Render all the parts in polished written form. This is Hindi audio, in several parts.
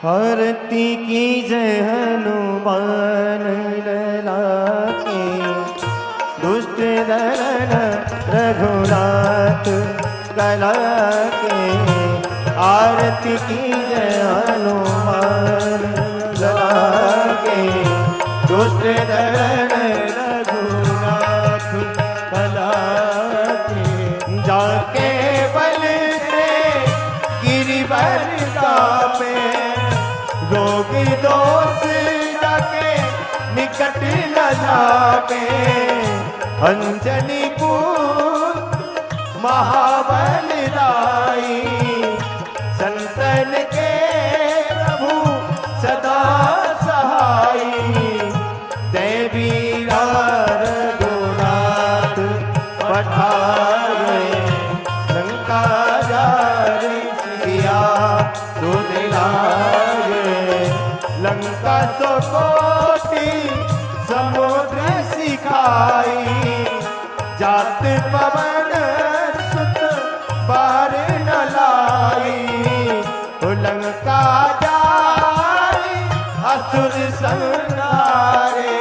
आरती की जय हनुमान लला के, दुष्ट दलन रघुनाथ कला के। आरती की जय हनुमान लला के, दुष्ट दलन रघुनाथ कला के। जाके बल से गिरिवर कापे, रोगी दोष जाके निकट न जाके। अंजनी पुत्र महाबल दाई, संतन के प्रभु सदा सहाई। देवी रघुनाथ पठारे, लंका जारे सिया सुध लागे। लंका सो कोटि समुद्र सिखाई, जात पवन सुत पार न लाई। लंका जाई असुर संहारे,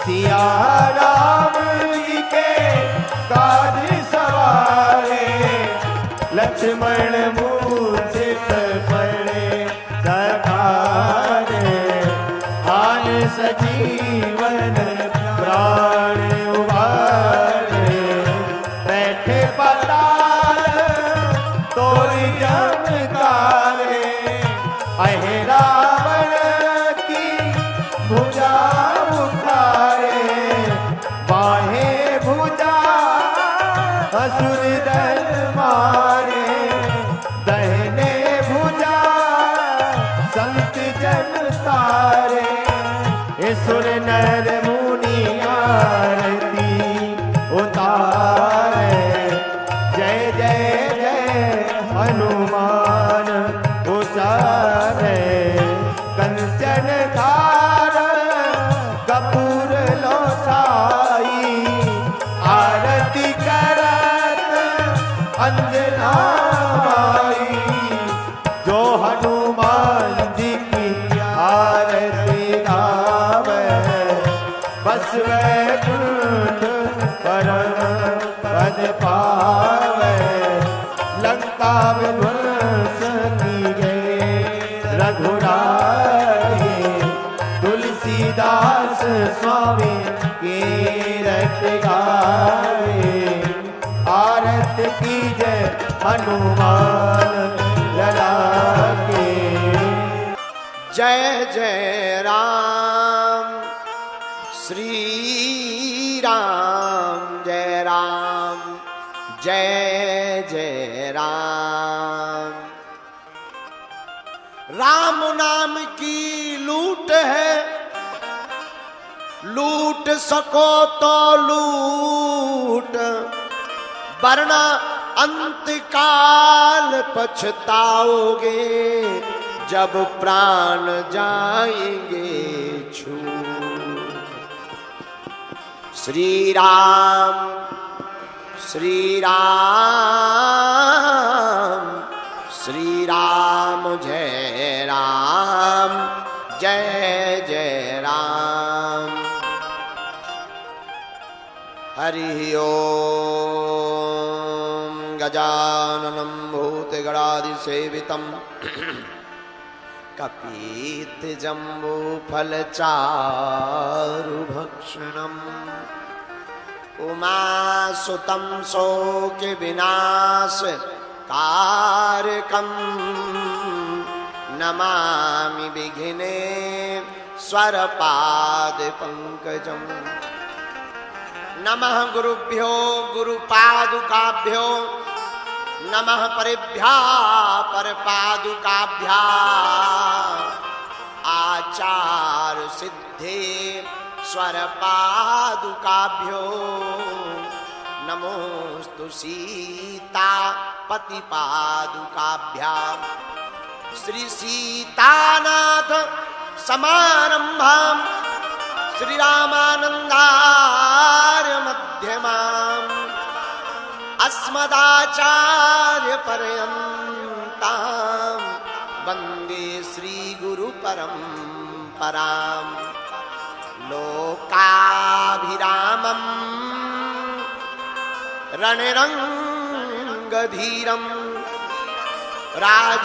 सिया राम जी के काज सवारे। लक्ष्मण मूर्छित पड़े सखारे, आन सजीवन प्राण उबारे। बैठे पाताल तोरी जमकारे, अहे रावण की भुजा उखारे। बाहे भुजा असुर दल मारे, दहने भुजा संत जन तारे। सुर नर मुनि आरती उतारे, जय जय जय हनुमान उचारे। कंचन धार कपूर लोचाई, आरती करत अंजना माई। जो हनुमान जी की आरती गावे, बस वैकुंठ परम पद पावे। लंका विध्वंस किए रघुराई, तुलसीदास स्वामी के रट गावे। आरत की जय हनुमान लला के। जय जय राम श्री राम, जय राम जय जय राम। राम नाम की लूट है, लूट सको तो लूट, वरना अंत काल पछताओगे, जब प्राण जाएंगे छूट। श्री राम श्री राम, श्री राम जय राम, जय जय राम। हरि ओम। गजाननं भूतगणादिसेवितं, कपीतजम्बूफलचारुभक्षणम्, उमासुतं शोकविनाशकारकम्, नमामि विघ्नेश्वरपादपङ्कजम्। नमः गुरुभ्यो गुरुपादुकाभ्यो, नमः परेभ्यः परपादुकाभ्याम्। आचार सिद्धे स्वरपादुकाभ्यो, नमोस्तु सीता पतिपादुकाभ्याम्। श्री सीतानाथ समारंभाम्, श्री रामानंदार्य मध्यमाम्, अस्मदाचार्य पर्यन्ताम् वंदे श्री गुरु परंपराम लोकाभिरामम रणरंगधीरम राजीवनेत्रम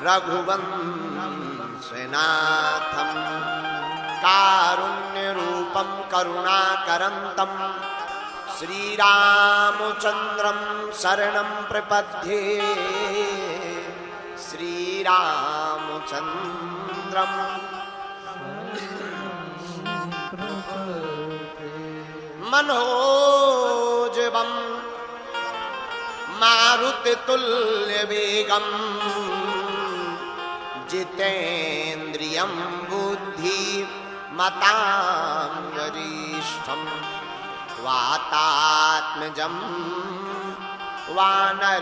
रघुवंशनाथम कारुण्यरूपम करुणाकरंतम श्रीरामचंद्रम शरणं प्रपद्ये श्रीरामचंद्रम मनोजवं मारुततुल्यवेगं जितेन्द्रियं बुद्धिमतां वरिष्ठं वातात्मजं वानरयूथमुख्यं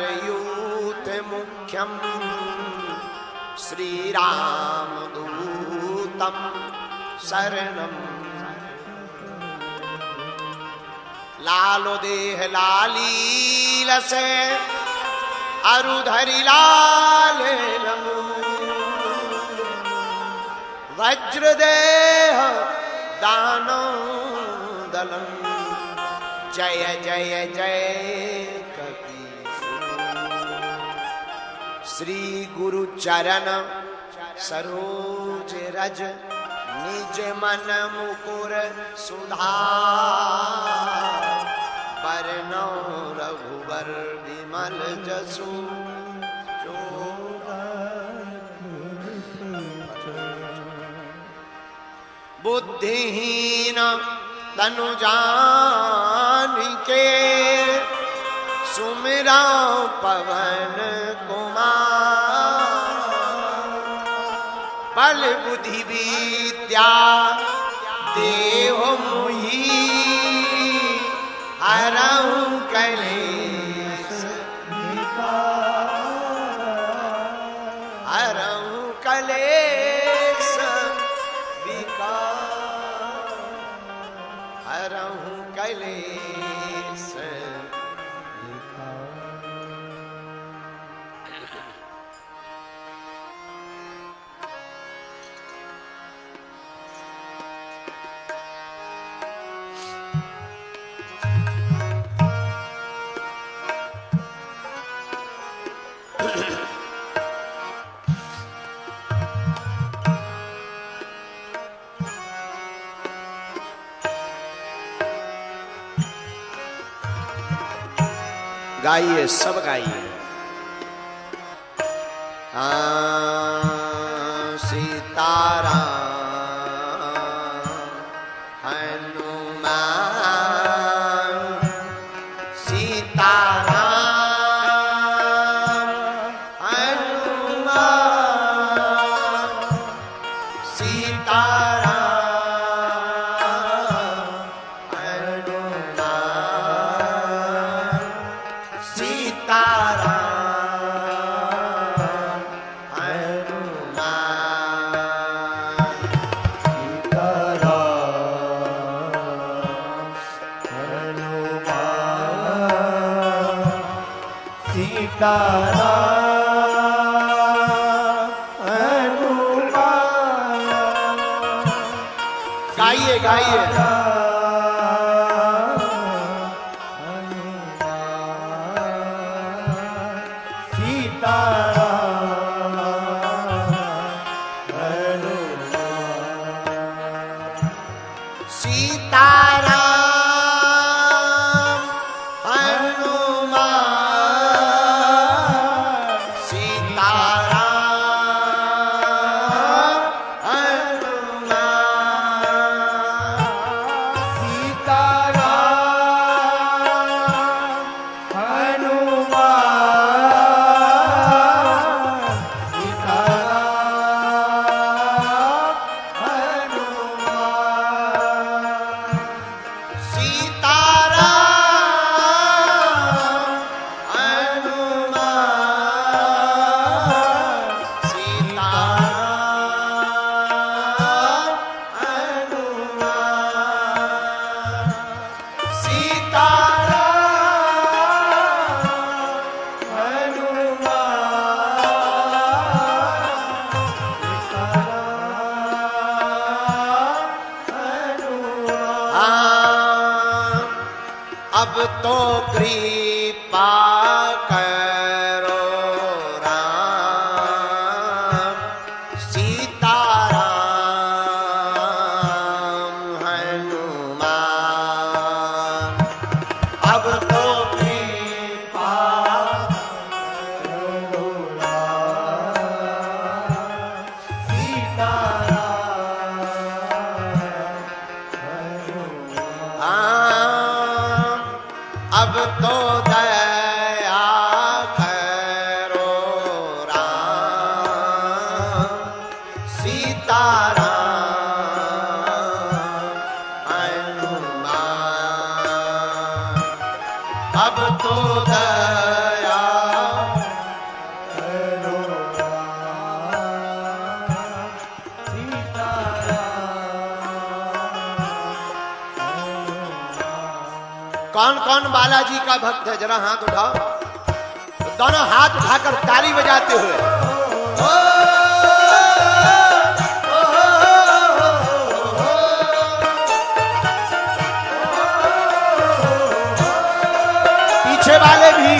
श्रीरामदूतं शरणं लालो देह लालीलसे अरुधरि लाल लमु वज्रदेह दानो दलम जय जय जय कपीशु श्री गुरु चरण सरोज रज निज मन मुकुर सुधार बरनौ रघुवर विमल जसु बुद्धिहीन तनु जानिके सुमिरा पवन कुमार बल बुद्धि विद्या देहो मोहि हरहु कलेश हरहु कलेश हरहु कलेश गाइए सब गाइए सीताराम हनुमान सीताराम हनुमान सीताराम हनुमान सीताराम हनुमान गाइए गाइए तो कृपा करो राम सीताराम हनुमान। अब तो कृपा करो राम सीताराम राम। अब तो दया करो राम सीताराम हनुमान। अब तो दया करो राम सीताराम। कौन कौन बालाजी का भक्त है, जरा हाथ उठाओ। दोनों हाथ उठाकर ताली बजाते हुए पीछे वाले भी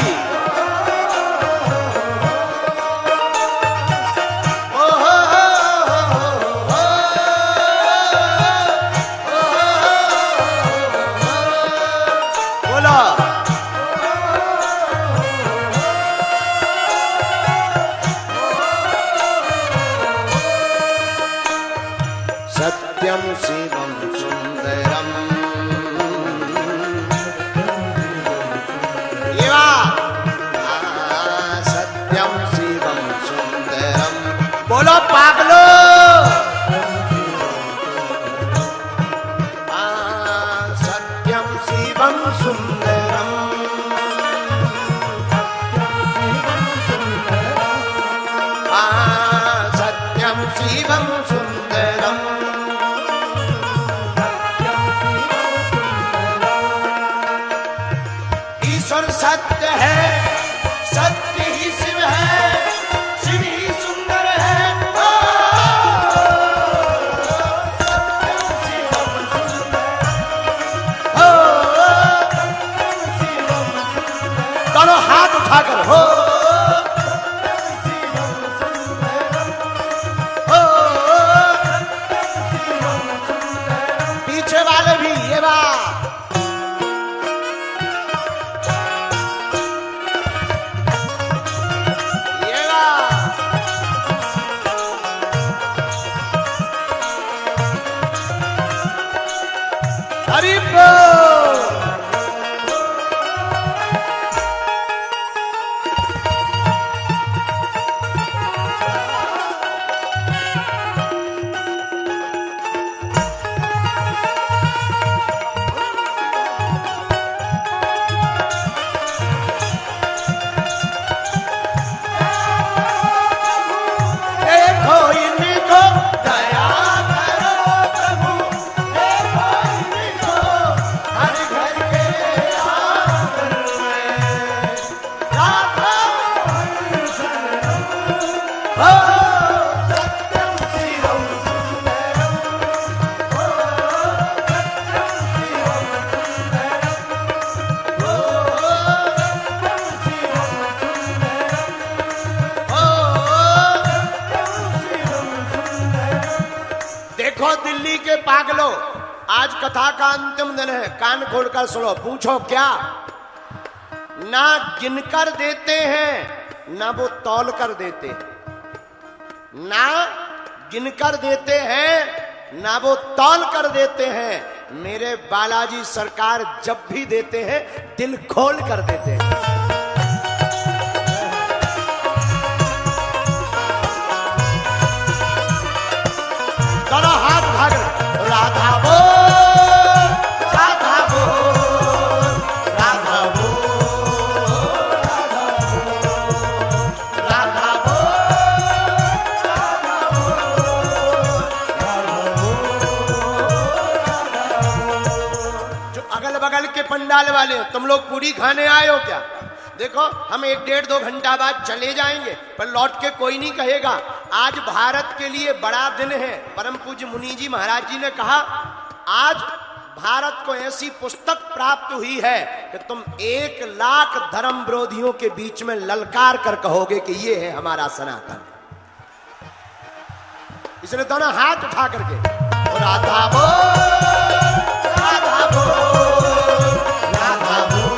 बोला। सत्यम शिवम सुंदरम ये बात। सत्यम शिवम सुंदरम बोलो पागलो। सत्यम शिवम सुंदरम सत्यम शिवम सुंदरम। ईश्वर सत्य है, सत्य ही शिव है, शिव ही सुंदर है। सत्यम शिवम सुंदरम। दोनों हाथ उठाकर हो पीछे वाले भी ये बात। ये बात। हरि बोल। देखो इनको दया करो प्रभु, देखो इनको हर घर के आंगन में राधा शरणम। हो सत्यम शिवम सुंदरम। हो सत्यम शिवम सुंदरम। हो सत्यम शिवम सुंदरम। हो देखो दिल्ली के पागलों, आज कथा का अंतिम दिन है, कान खोलकर सुनो। पूछो क्या? ना गिनकर देते हैं ना वो तौल कर देते हैं। ना गिनकर देते हैं ना वो तौल कर देते हैं। मेरे बालाजी सरकार जब भी देते हैं दिल खोल कर देते हैं। दोनों हाथ उठाकर राधा बोल, राधा बोल, राधा बोल, राधा बोल। जो अगल बगल के पंडाल वाले हो, तुम लोग पूरी खाने आए हो क्या? देखो हम 1-1.5-2 घंटा बाद चले जाएंगे, पर लौट के कोई नहीं कहेगा। आज भारत के लिए बड़ा दिन है। परम पूज्य मुनि जी महाराज जी ने कहा आज भारत को ऐसी पुस्तक प्राप्त हुई है कि तुम 1,00,000 धर्म विरोधियों के बीच में ललकार कर कहोगे कि ये है हमारा सनातन। इसलिए दोनों हाथ उठा करके और राधा बोल, राधा बोल, राधा बोल,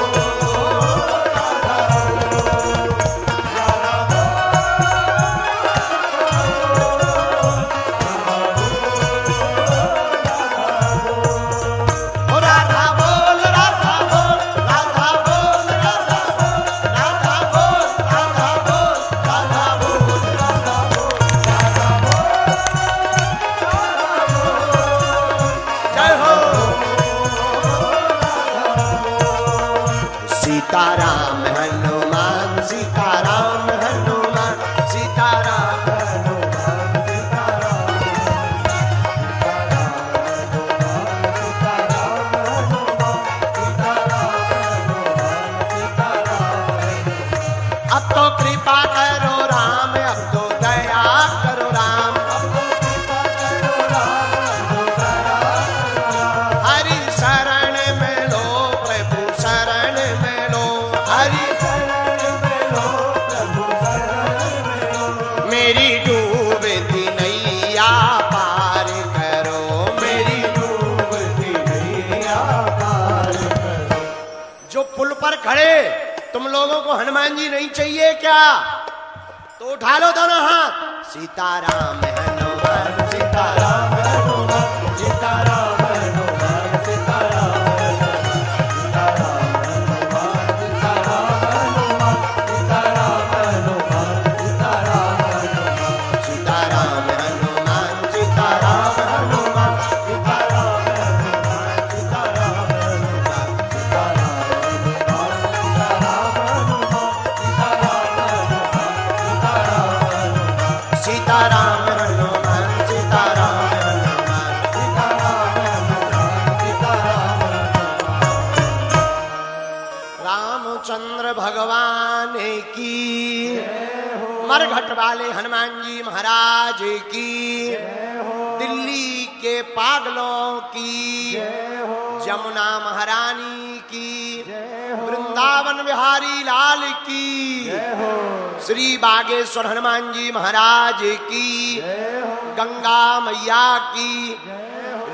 सीताराम हनुमान सीताराम हनुमान सीताराम हनुमान अब तो कृपा करो राम, अब तो दया करो राम, अब तो कृपा करो राम, अब तो दया करो राम। हरि शरण में लो प्रभु शरण में लो, हरि शरण में लो प्रभु शरण में लो। मेरी डूबती नैया पार करो, मेरी डूबती नैया पार करो। जो पुल पर खड़े तुम लोगों को हनुमान जी नहीं चाहिए क्या? तो उठा लो दोनों हाथ। सीताराम हनुमान सीताराम हनुमान सीताराम हनुमान सीताराम रामचंद्र भगवान की, मरघट वाले हनुमान जी महाराज की, दिल्ली के पागलों की, जमुना महारानी की, वृंदावन बिहारी लाल की, श्री बागेश्वर हनुमान जी महाराज की, गंगा मैया की,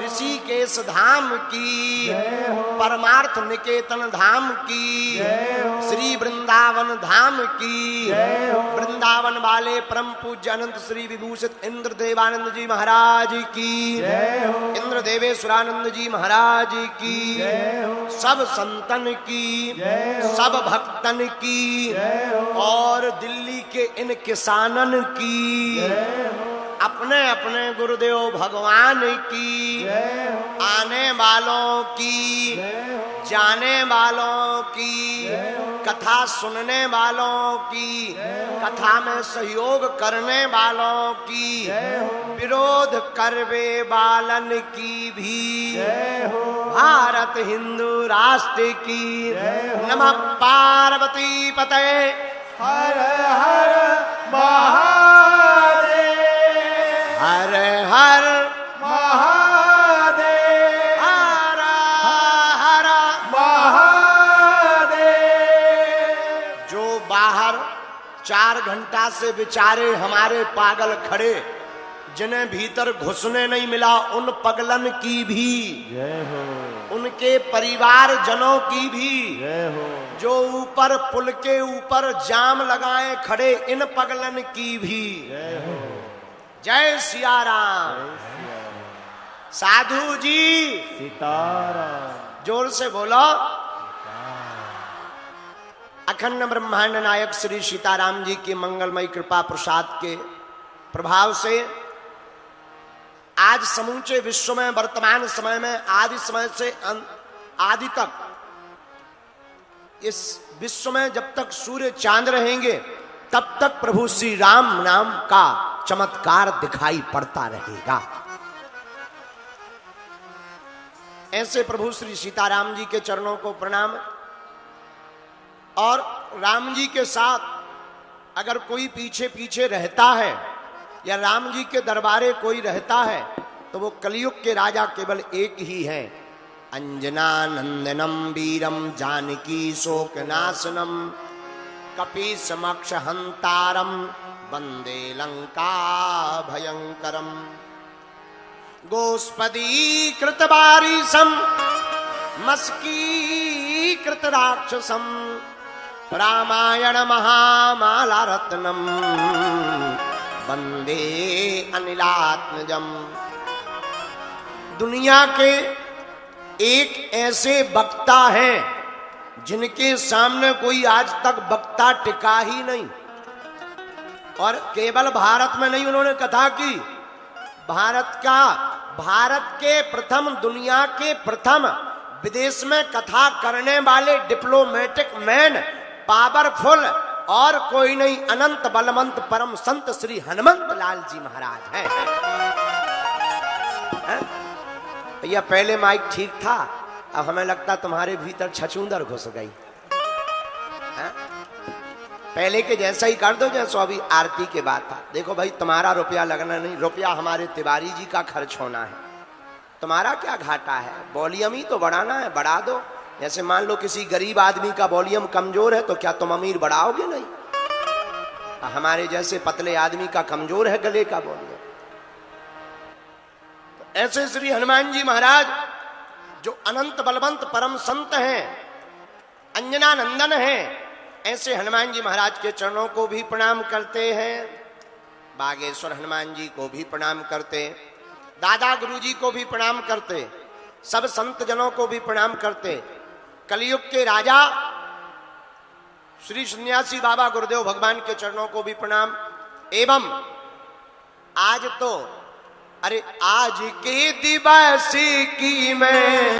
ऋषिकेश धाम की, परमार्थ निकेतन धाम की, श्री वृंदावन धाम की, वृंदावन वाले परम पूज्य अनंत श्री विभूषित इंद्र देवानंद जी महाराज की, इंद्र देवेश्वरानंद जी महाराज की, सब संतन की, सब भक्तन की, और दिल्ली के इन किसानन की, अपने अपने गुरुदेव भगवान की, आने वालों की, जाने वालों की, कथा सुनने वालों की, कथा में सहयोग करने वालों की, विरोध करवे वालन की भी, भारत हिंदू राष्ट्र की। नमः पार्वती पते हर हर महादेव, हर हर महादेव, हर हर महादेव। जो बाहर 4 घंटा से बेचारे हमारे पागल खड़े, जिन्हें भीतर घुसने नहीं मिला, उन पगलन की भी जय हो, उनके परिवार जनों की भी जय हो, जो ऊपर पुल के ऊपर जाम लगाए खड़े, इन पगलन की भी जय हो। जय सिया राम। साधु जी सीताराम, जोर से बोलो। अखंड ब्रह्मांड नायक श्री सीताराम जी की मंगलमयी कृपा प्रसाद के प्रभाव से आज समूचे विश्व में, वर्तमान समय में, आदि समय से आदि तक, इस विश्व में जब तक सूर्य चांद रहेंगे तब तक प्रभु श्री राम नाम का चमत्कार दिखाई पड़ता रहेगा। ऐसे प्रभु श्री सीताराम जी के चरणों को प्रणाम। और राम जी के साथ अगर कोई पीछे पीछे रहता है या राम जी के दरबारे कोई रहता है तो वो कलयुग के राजा केवल एक ही हैं, अंजनानंदनम वीरम जानकी शोकनाशनम कपीसमक्ष हंतारम वंदे लंका भयंकरम गोस्पदीकृत वारिसम मस्कीकृत राक्षसम रामायण महामाला रत्नम वंदे अनिलात्मजम। दुनिया के एक ऐसे वक्ता हैं जिनके सामने कोई आज तक वक्ता टिका ही नहीं, और केवल भारत में नहीं उन्होंने कथा की, भारत के प्रथम, दुनिया के प्रथम विदेश में कथा करने वाले डिप्लोमेटिक मैन, पावरफुल और कोई नहीं, अनंत बलवंत परम संत श्री हनुमंत लाल जी महाराज हैं। भैया पहले माइक ठीक था, अब हमें लगता तुम्हारे भीतर छछूंदर घुस गई। पहले के जैसा ही कर दो जैसा अभी आरती के बाद था। देखो भाई, तुम्हारा रुपया लगना नहीं, रुपया हमारे तिवारी जी का खर्च होना है। तुम्हारा क्या घाटा है, वॉल्यूम ही तो बढ़ाना है, बढ़ा दो। जैसे मान लो किसी गरीब आदमी का वॉल्यूम कमजोर है तो क्या तुम अमीर बढ़ाओगे? नहीं। हमारे जैसे पतले आदमी का कमजोर है गले का वॉल्यूम। तो ऐसे श्री हनुमान जी महाराज जो अनंत बलवंत परम संत हैं, अंजना नंदन हैं, ऐसे हनुमान जी महाराज के चरणों को भी प्रणाम करते हैं, बागेश्वर हनुमान जी को भी प्रणाम करते, दादा गुरु जी को भी प्रणाम करते, सब संत जनों को भी प्रणाम करते, कलयुग के राजा श्री सन्यासी बाबा गुरुदेव भगवान के चरणों को भी प्रणाम। एवं आज तो अरे आज के दिवस की मैं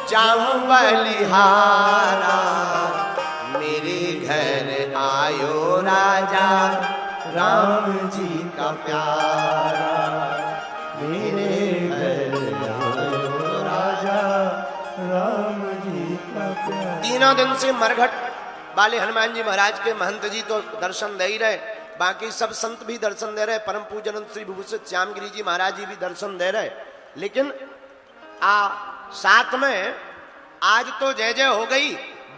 जाऊं बलिहारा, मेरे घर आयो राजा राम जी का प्यारा, मेरे घर आयो राजा राम जी का प्यारा। तीनों दिन से मरघट वाले हनुमान जी महाराज के महंत जी तो दर्शन दे ही रहे, बाकी सब संत भी दर्शन दे रहे, परम पूजन श्री विभूषित श्यामगिरी जी महाराज जी भी दर्शन दे रहे। लेकिन साथ में आज तो जय जय हो गई,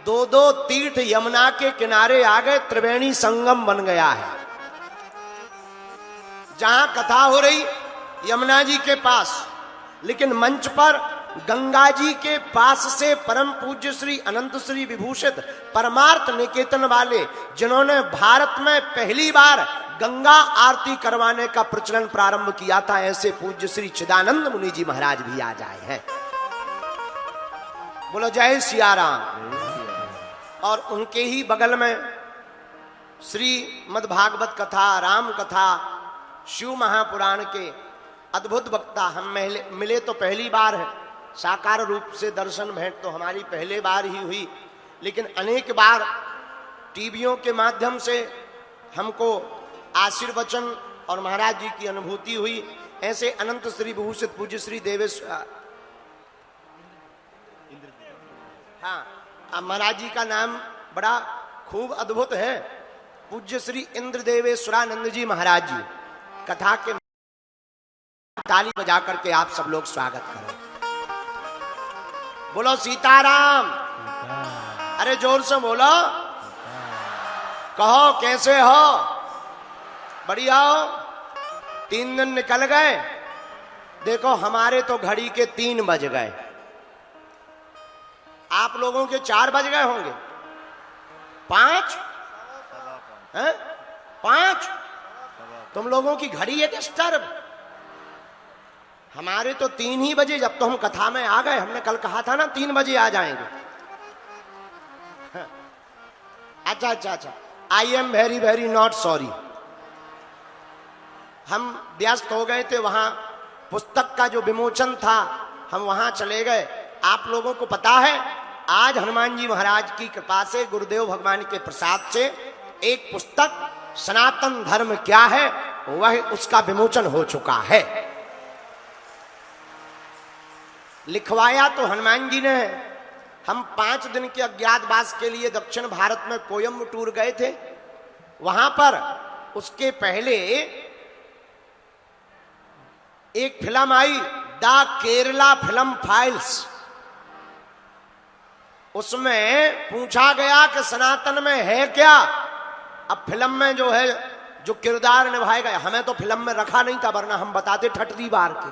दो दो तीर्थ यमुना के किनारे आ गए, त्रिवेणी संगम बन गया है। जहां कथा हो रही यमुना जी के पास, लेकिन मंच पर गंगा जी के पास से परम पूज्य श्री अनंत श्री विभूषित परमार्थ निकेतन वाले, जिन्होंने भारत में पहली बार गंगा आरती करवाने का प्रचलन प्रारंभ किया था, ऐसे पूज्य श्री चिदानंद मुनि जी महाराज भी आ जाए हैं। बोलो जय सिया राम। और उनके ही बगल में श्री मद्भागवत कथा, राम कथा, शिव महापुराण के अद्भुत वक्ता हम मिले तो पहली बार है, साकार रूप से दर्शन भेंट तो हमारी पहले बार ही हुई, लेकिन अनेक बार टीवियों के माध्यम से हमको आशीर्वचन और महाराज जी की अनुभूति हुई। ऐसे अनंत श्री विभूषित पूज्य श्री देवेश्वर, हाँ महाराज जी का नाम बड़ा खूब अद्भुत है, पूज्य श्री इंद्र देवेश्वरानंद जी महाराज जी। कथा के ताली बजा करके आप सब लोग स्वागत करें। बोलो सीताराम। अरे जोर से बोलो, कहो कैसे हो? बढ़िया हो? 3 दिन निकल गए, देखो हमारे तो घड़ी के 3 बज गए, आप लोगों के 4 बज गए होंगे। 5 हैं? 5 तुम लोगों की घड़ी है डिस्टर्ब। हमारे तो 3 ही बजे, जब तो हम कथा में आ गए। हमने कल कहा था ना 3 बजे आ जाएंगे। अच्छा, I am very very not sorry. हम व्यस्त हो गए थे, वहां पुस्तक का जो विमोचन था हम वहां चले गए। आप लोगों को पता है आज हनुमान जी महाराज की कृपा से, गुरुदेव भगवान के प्रसाद से एक पुस्तक सनातन धर्म क्या है वह उसका विमोचन हो चुका है। लिखवाया तो हनुमान जी ने। हम 5 दिन के अज्ञातवास के लिए दक्षिण भारत में कोयम्बटूर गए थे। वहां पर उसके पहले एक film I, the Kerala film files, उसमें पूछा गया कि सनातन में है क्या। अब फिल्म में जो है, जो किरदार निभाएगा, हमें तो फिल्म में रखा नहीं था, वरना हम बताते ठटरी बार के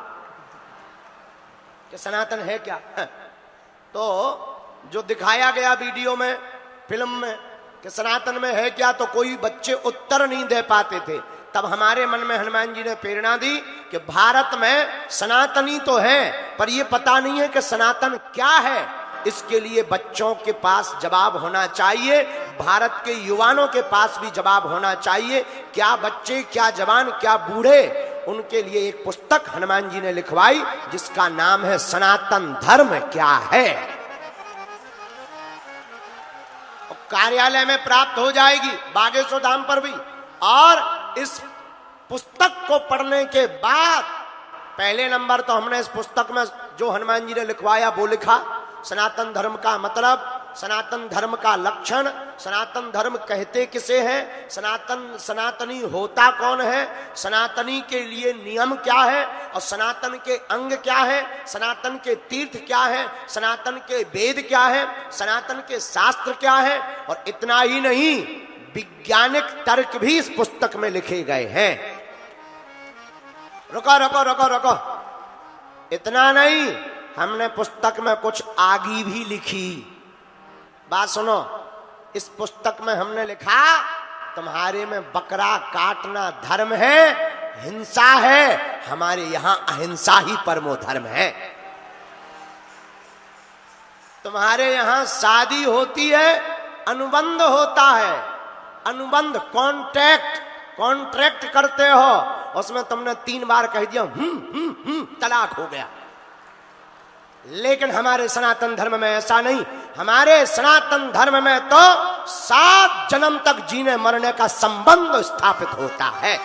कि सनातन है क्या। तो जो दिखाया गया वीडियो में, फिल्म में कि सनातन में है क्या, तो कोई बच्चे उत्तर नहीं दे पाते थे। तब हमारे मन में हनुमान जी ने प्रेरणा दी कि भारत में सनातनी तो है, पर यह पता नहीं है कि सनातन क्या है। इसके लिए बच्चों के पास जवाब होना चाहिए, भारत के युवाओं के पास भी जवाब होना चाहिए। क्या बच्चे, क्या जवान, क्या बूढ़े, उनके लिए एक पुस्तक हनुमान जी ने लिखवाई जिसका नाम है सनातन धर्म क्या है। कार्यालय में प्राप्त हो जाएगी, बागेश्वर धाम पर भी। और इस पुस्तक को पढ़ने के बाद पहले नंबर तो हमने इस पुस्तक में जो हनुमान जी ने लिखवाया वो लिखा, सनातन धर्म का मतलब, सनातन धर्म का लक्षण, सनातन धर्म कहते किसे हैं, सनातनी होता कौन है, सनातनी के लिए नियम क्या है, और सनातन के अंग क्या है, सनातन के तीर्थ क्या है, सनातन के वेद क्या है, सनातन के शास्त्र क्या है। और इतना ही नहीं, वैज्ञानिक तर्क भी इस पुस्तक में लिखे गए हैं। रुको रुको रुको रुको, इतना नहीं, हमने पुस्तक में कुछ आगे भी लिखी। बात सुनो, इस पुस्तक में हमने लिखा, तुम्हारे में बकरा काटना धर्म है, हिंसा है, हमारे यहां अहिंसा ही परमो धर्म है। तुम्हारे यहां शादी होती है, अनुबंध होता है, अनुबंध, कॉन्ट्रैक्ट करते हो, उसमें तुमने 3 बार कह दिया तलाक हो गया। लेकिन हमारे सनातन धर्म में ऐसा नहीं। हमारे सनातन धर्म में तो 7 जन्म तक जीने मरने का संबंध स्थापित होता है।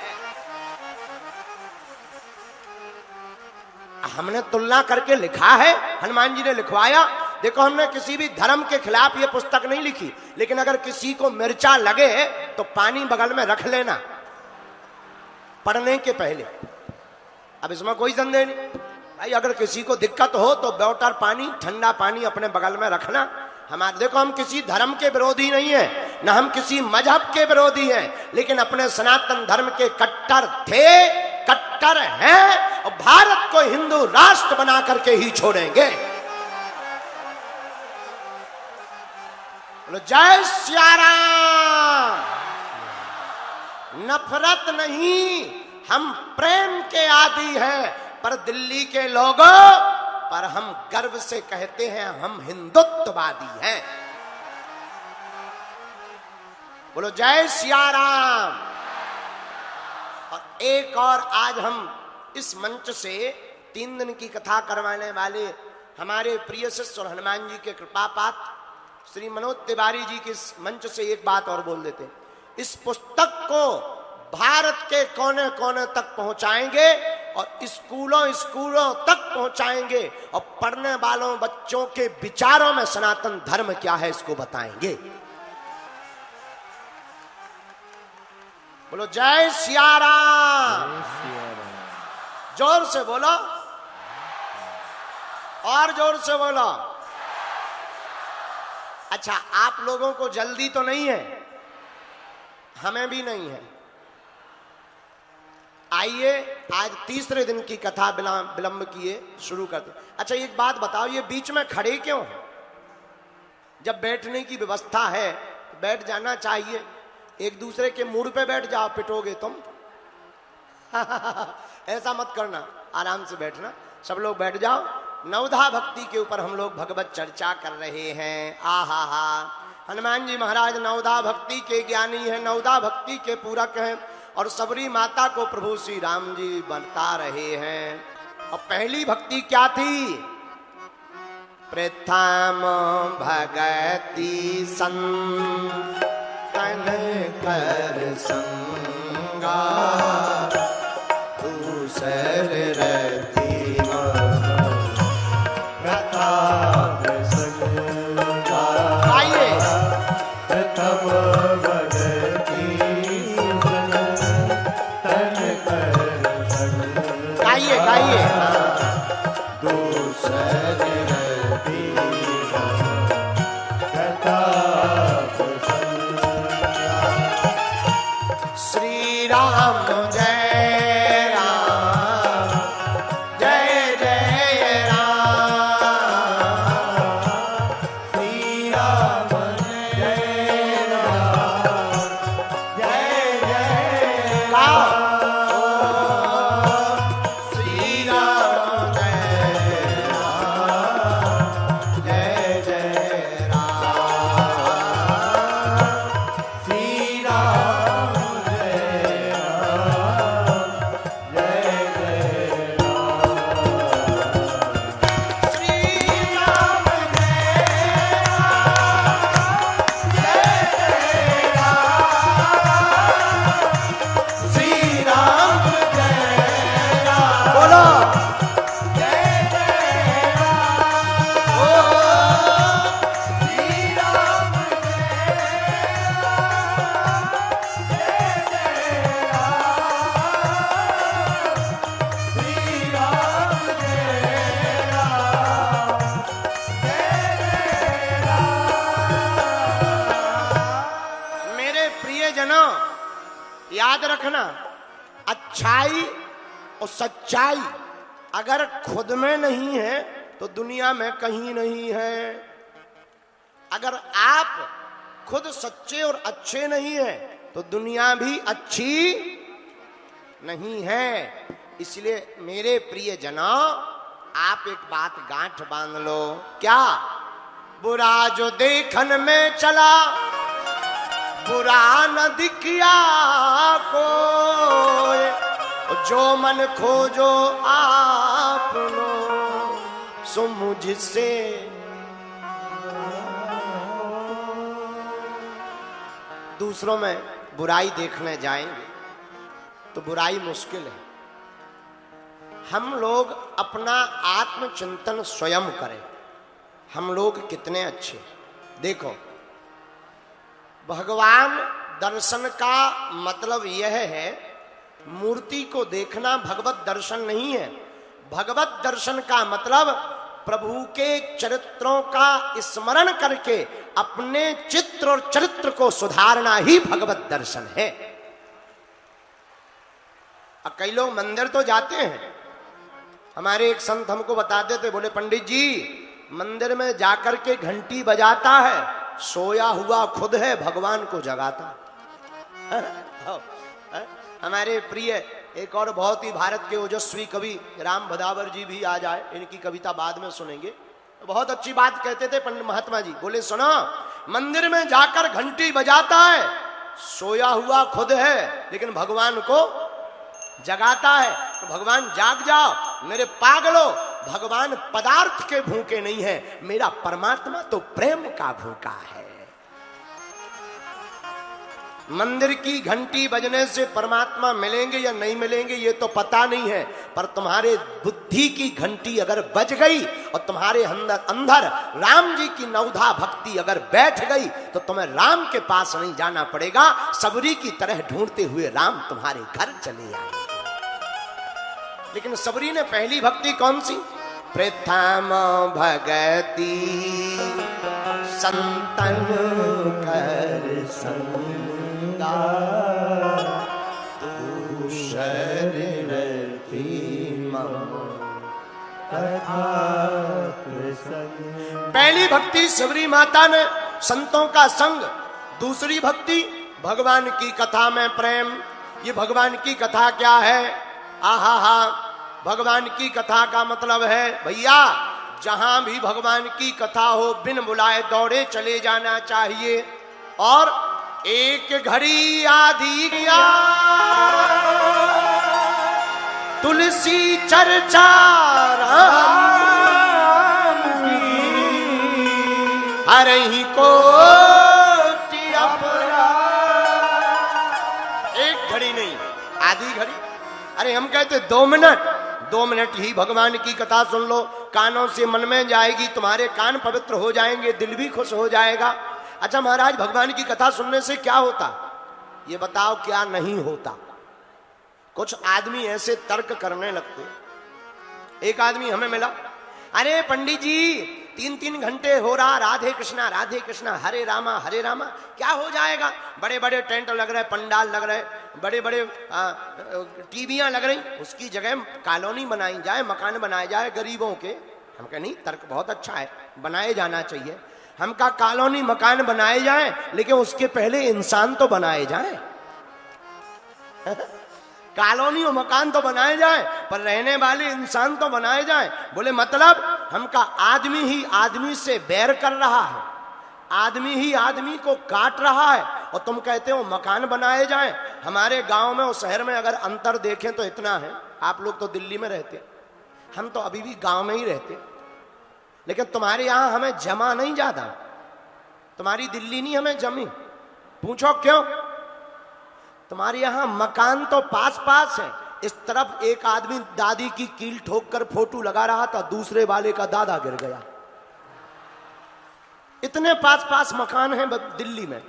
हमने तुलना करके लिखा है, हनुमान जी ने लिखवाया। देखो, हमने किसी भी धर्म के खिलाफ ये पुस्तक नहीं लिखी, लेकिन अगर किसी को मिर्चा लगे तो पानी बगल में रख लेना पढ़ने के पहले। अब इसमें कोई संदेह नहीं भाई, अगर किसी को दिक्कत हो तो वाटर पानी, ठंडा पानी अपने बगल में रखना। हमारे देखो, हम किसी धर्म के विरोधी नहीं है, ना हम किसी मजहब के विरोधी हैं, लेकिन अपने सनातन धर्म के कट्टर थे, कट्टर हैं, और भारत को हिंदू राष्ट्र बना करके ही छोड़ेंगे। बोलो जय सिया राम। नफरत नहीं, हम प्रेम के आदी हैं। पर दिल्ली के लोगों, पर हम गर्व से कहते हैं हम हिंदुत्ववादी हैं। बोलो जय सिया राम। और एक और, आज हम इस मंच से 3 दिन की कथा करवाने वाले हमारे प्रिय शिष्य और हनुमान जी के कृपापात्र श्री मनोज तिवारी जी के इस मंच से एक बात और बोल देते हैं। इस पुस्तक को भारत के कोने कोने तक पहुंचाएंगे और स्कूलों तक पहुंचाएंगे, और पढ़ने वालों बच्चों के विचारों में सनातन धर्म क्या है इसको बताएंगे। बोलो जय सिया राम। जोर से बोलो, और जोर से बोलो। अच्छा, आप लोगों को जल्दी तो नहीं है, हमें भी नहीं है। आइए, आज तीसरे दिन की कथा विलंब किए शुरू करते। अच्छा, एक बात बताओ, ये बीच में खड़े क्यों? जब बैठने की व्यवस्था है तो बैठ जाना चाहिए। एक दूसरे के मुड़ पे बैठ जाओ, पिटोगे तुम। ऐसा मत करना, आराम से बैठना। सब लोग बैठ जाओ। नवधा भक्ति के ऊपर हम लोग भगवत चर्चा कर रहे हैं। आहा हा, हनुमान जी महाराज नवधा भक्ति के ज्ञानी हैं, नवधा भक्ति के पूरक हैं, और सबरी माता को प्रभु श्री राम जी बता रहे हैं। और पहली भक्ति क्या थी? प्रथम भगति संतन कर संगा, दूसर रति प्रताप संगा। आइए, प्रथम गाइए। राम जय राम, जय जय राम, श्री राम जय राम, जय जय राम। श्री राम जय राम, जय जय राम, श्री राम जय राम, जय जय राम। श्री राम श्री राम जय राम, बोलो जय जय राम, ओ श्री राम जय राम, जय जय राम, श्री राम जय राम, जय जय राम। मेरे प्रियजनों, याद रखना, अच्छाई और सच्चाई अगर खुद में नहीं है तो दुनिया में कहीं नहीं है। अगर आप खुद सच्चे और अच्छे नहीं है तो दुनिया भी अच्छी नहीं है। इसलिए मेरे प्रियजनों, आप एक बात गांठ बांध लो। क्या? बुरा जो देखन में चला, बुरा न दिखिया कोई, जो मन खोजो आपनो, सो मुझसे दूसरों में बुराई देखने जाएंगे तो बुराई मुश्किल है। हम लोग अपना आत्मचिंतन स्वयं करें, हम लोग कितने अच्छे। देखो, भगवान दर्शन का मतलब यह है, मूर्ति को देखना भगवत दर्शन नहीं है। भगवत दर्शन का मतलब प्रभु के चरित्रों का स्मरण करके अपने चित्र और चरित्र को सुधारना ही भगवत दर्शन है। अब कई लोग मंदिर तो जाते हैं। हमारे एक संत हमको बताते थे, बोले पंडित जी, मंदिर में जाकर के घंटी बजाता है, सोया हुआ खुद है, भगवान को जगाता है। हमारे प्रिय एक और बहुत ही भारत के ओजस्वी कवि राम भदावर जी भी आ जाए, इनकी कविता बाद में सुनेंगे। बहुत अच्छी बात कहते थे पंडित महात्मा जी, बोले सुनो, मंदिर में जाकर घंटी बजाता है, सोया हुआ खुद है, लेकिन भगवान को जगाता है। तो भगवान जाग जाओ मेरे पागलो, भगवान पदार्थ के भूखे नहीं है, मेरा परमात्मा तो प्रेम का भूखा है। मंदिर की घंटी बजने से परमात्मा मिलेंगे या नहीं मिलेंगे ये तो पता नहीं है, पर तुम्हारे बुद्धि की घंटी अगर बज गई और तुम्हारे अंदर राम जी की नवधा भक्ति अगर बैठ गई तो तुम्हें राम के पास नहीं जाना पड़ेगा, सबरी की तरह ढूंढते हुए राम तुम्हारे घर चले आएंगे। लेकिन सबरी ने पहली भक्ति कौन सी? प्रथम भगति संतन कर संगा, तू शरण पहली भक्ति सबरी माता ने संतों का संग, दूसरी भक्ति भगवान की कथा में प्रेम। ये भगवान की कथा क्या है? आहा हा, भगवान की कथा का मतलब है भैया, जहां भी भगवान की कथा हो बिन बुलाए दौड़े चले जाना चाहिए। और एक घड़ी आधी गया तुलसी चर्चा राम की, हर ही को एक घड़ी नहीं, आधी घड़ी। अरे हम कहते 2 मिनट, 2 मिनट ही भगवान की कथा सुन लो, कानों से मन में जाएगी, तुम्हारे कान पवित्र हो जाएंगे, दिल भी खुश हो जाएगा। अच्छा महाराज, भगवान की कथा सुनने से क्या होता? ये बताओ क्या नहीं होता? कुछ आदमी ऐसे तर्क करने लगते। एक आदमी हमें मिला, अरे पंडित जी 3-3 घंटे हो रहा राधे कृष्णा हरे रामा क्या हो जाएगा। बड़े बड़े टेंट लग रहे, पंडाल लग रहे, बड़े बड़े टीवियां लग रही, उसकी जगह कॉलोनी बनाई जाए, मकान बनाए जाए गरीबों के। हम कहे नहीं, तर्क बहुत अच्छा है, बनाए जाना चाहिए। हम कहा कॉलोनी मकान बनाए जाए, लेकिन उसके पहले इंसान तो बनाए जाए। कॉलोनी और मकान तो बनाए जाए, पर रहने वाले इंसान तो बनाए जाए। बोले मतलब हम का आदमी ही आदमी से बैर कर रहा है, आदमी ही आदमी को काट रहा है, और तुम कहते हो मकान बनाए जाए। हमारे गांव में और शहर में अगर अंतर देखें तो इतना है, आप लोग तो दिल्ली में रहते, हम तो अभी भी गांव में ही रहते, लेकिन तुम्हारे यहां हमें जमा नहीं ज्यादा, तुम्हारी दिल्ली नहीं हमें जमी। पूछो क्यों? तुम्हारे यहां मकान तो पास पास है। इस तरफ एक आदमी दादी की कील ठोक कर फोटो लगा रहा था, दूसरे वाले का दादा गिर गया। इतने पास पास मकान हैं दिल्ली में,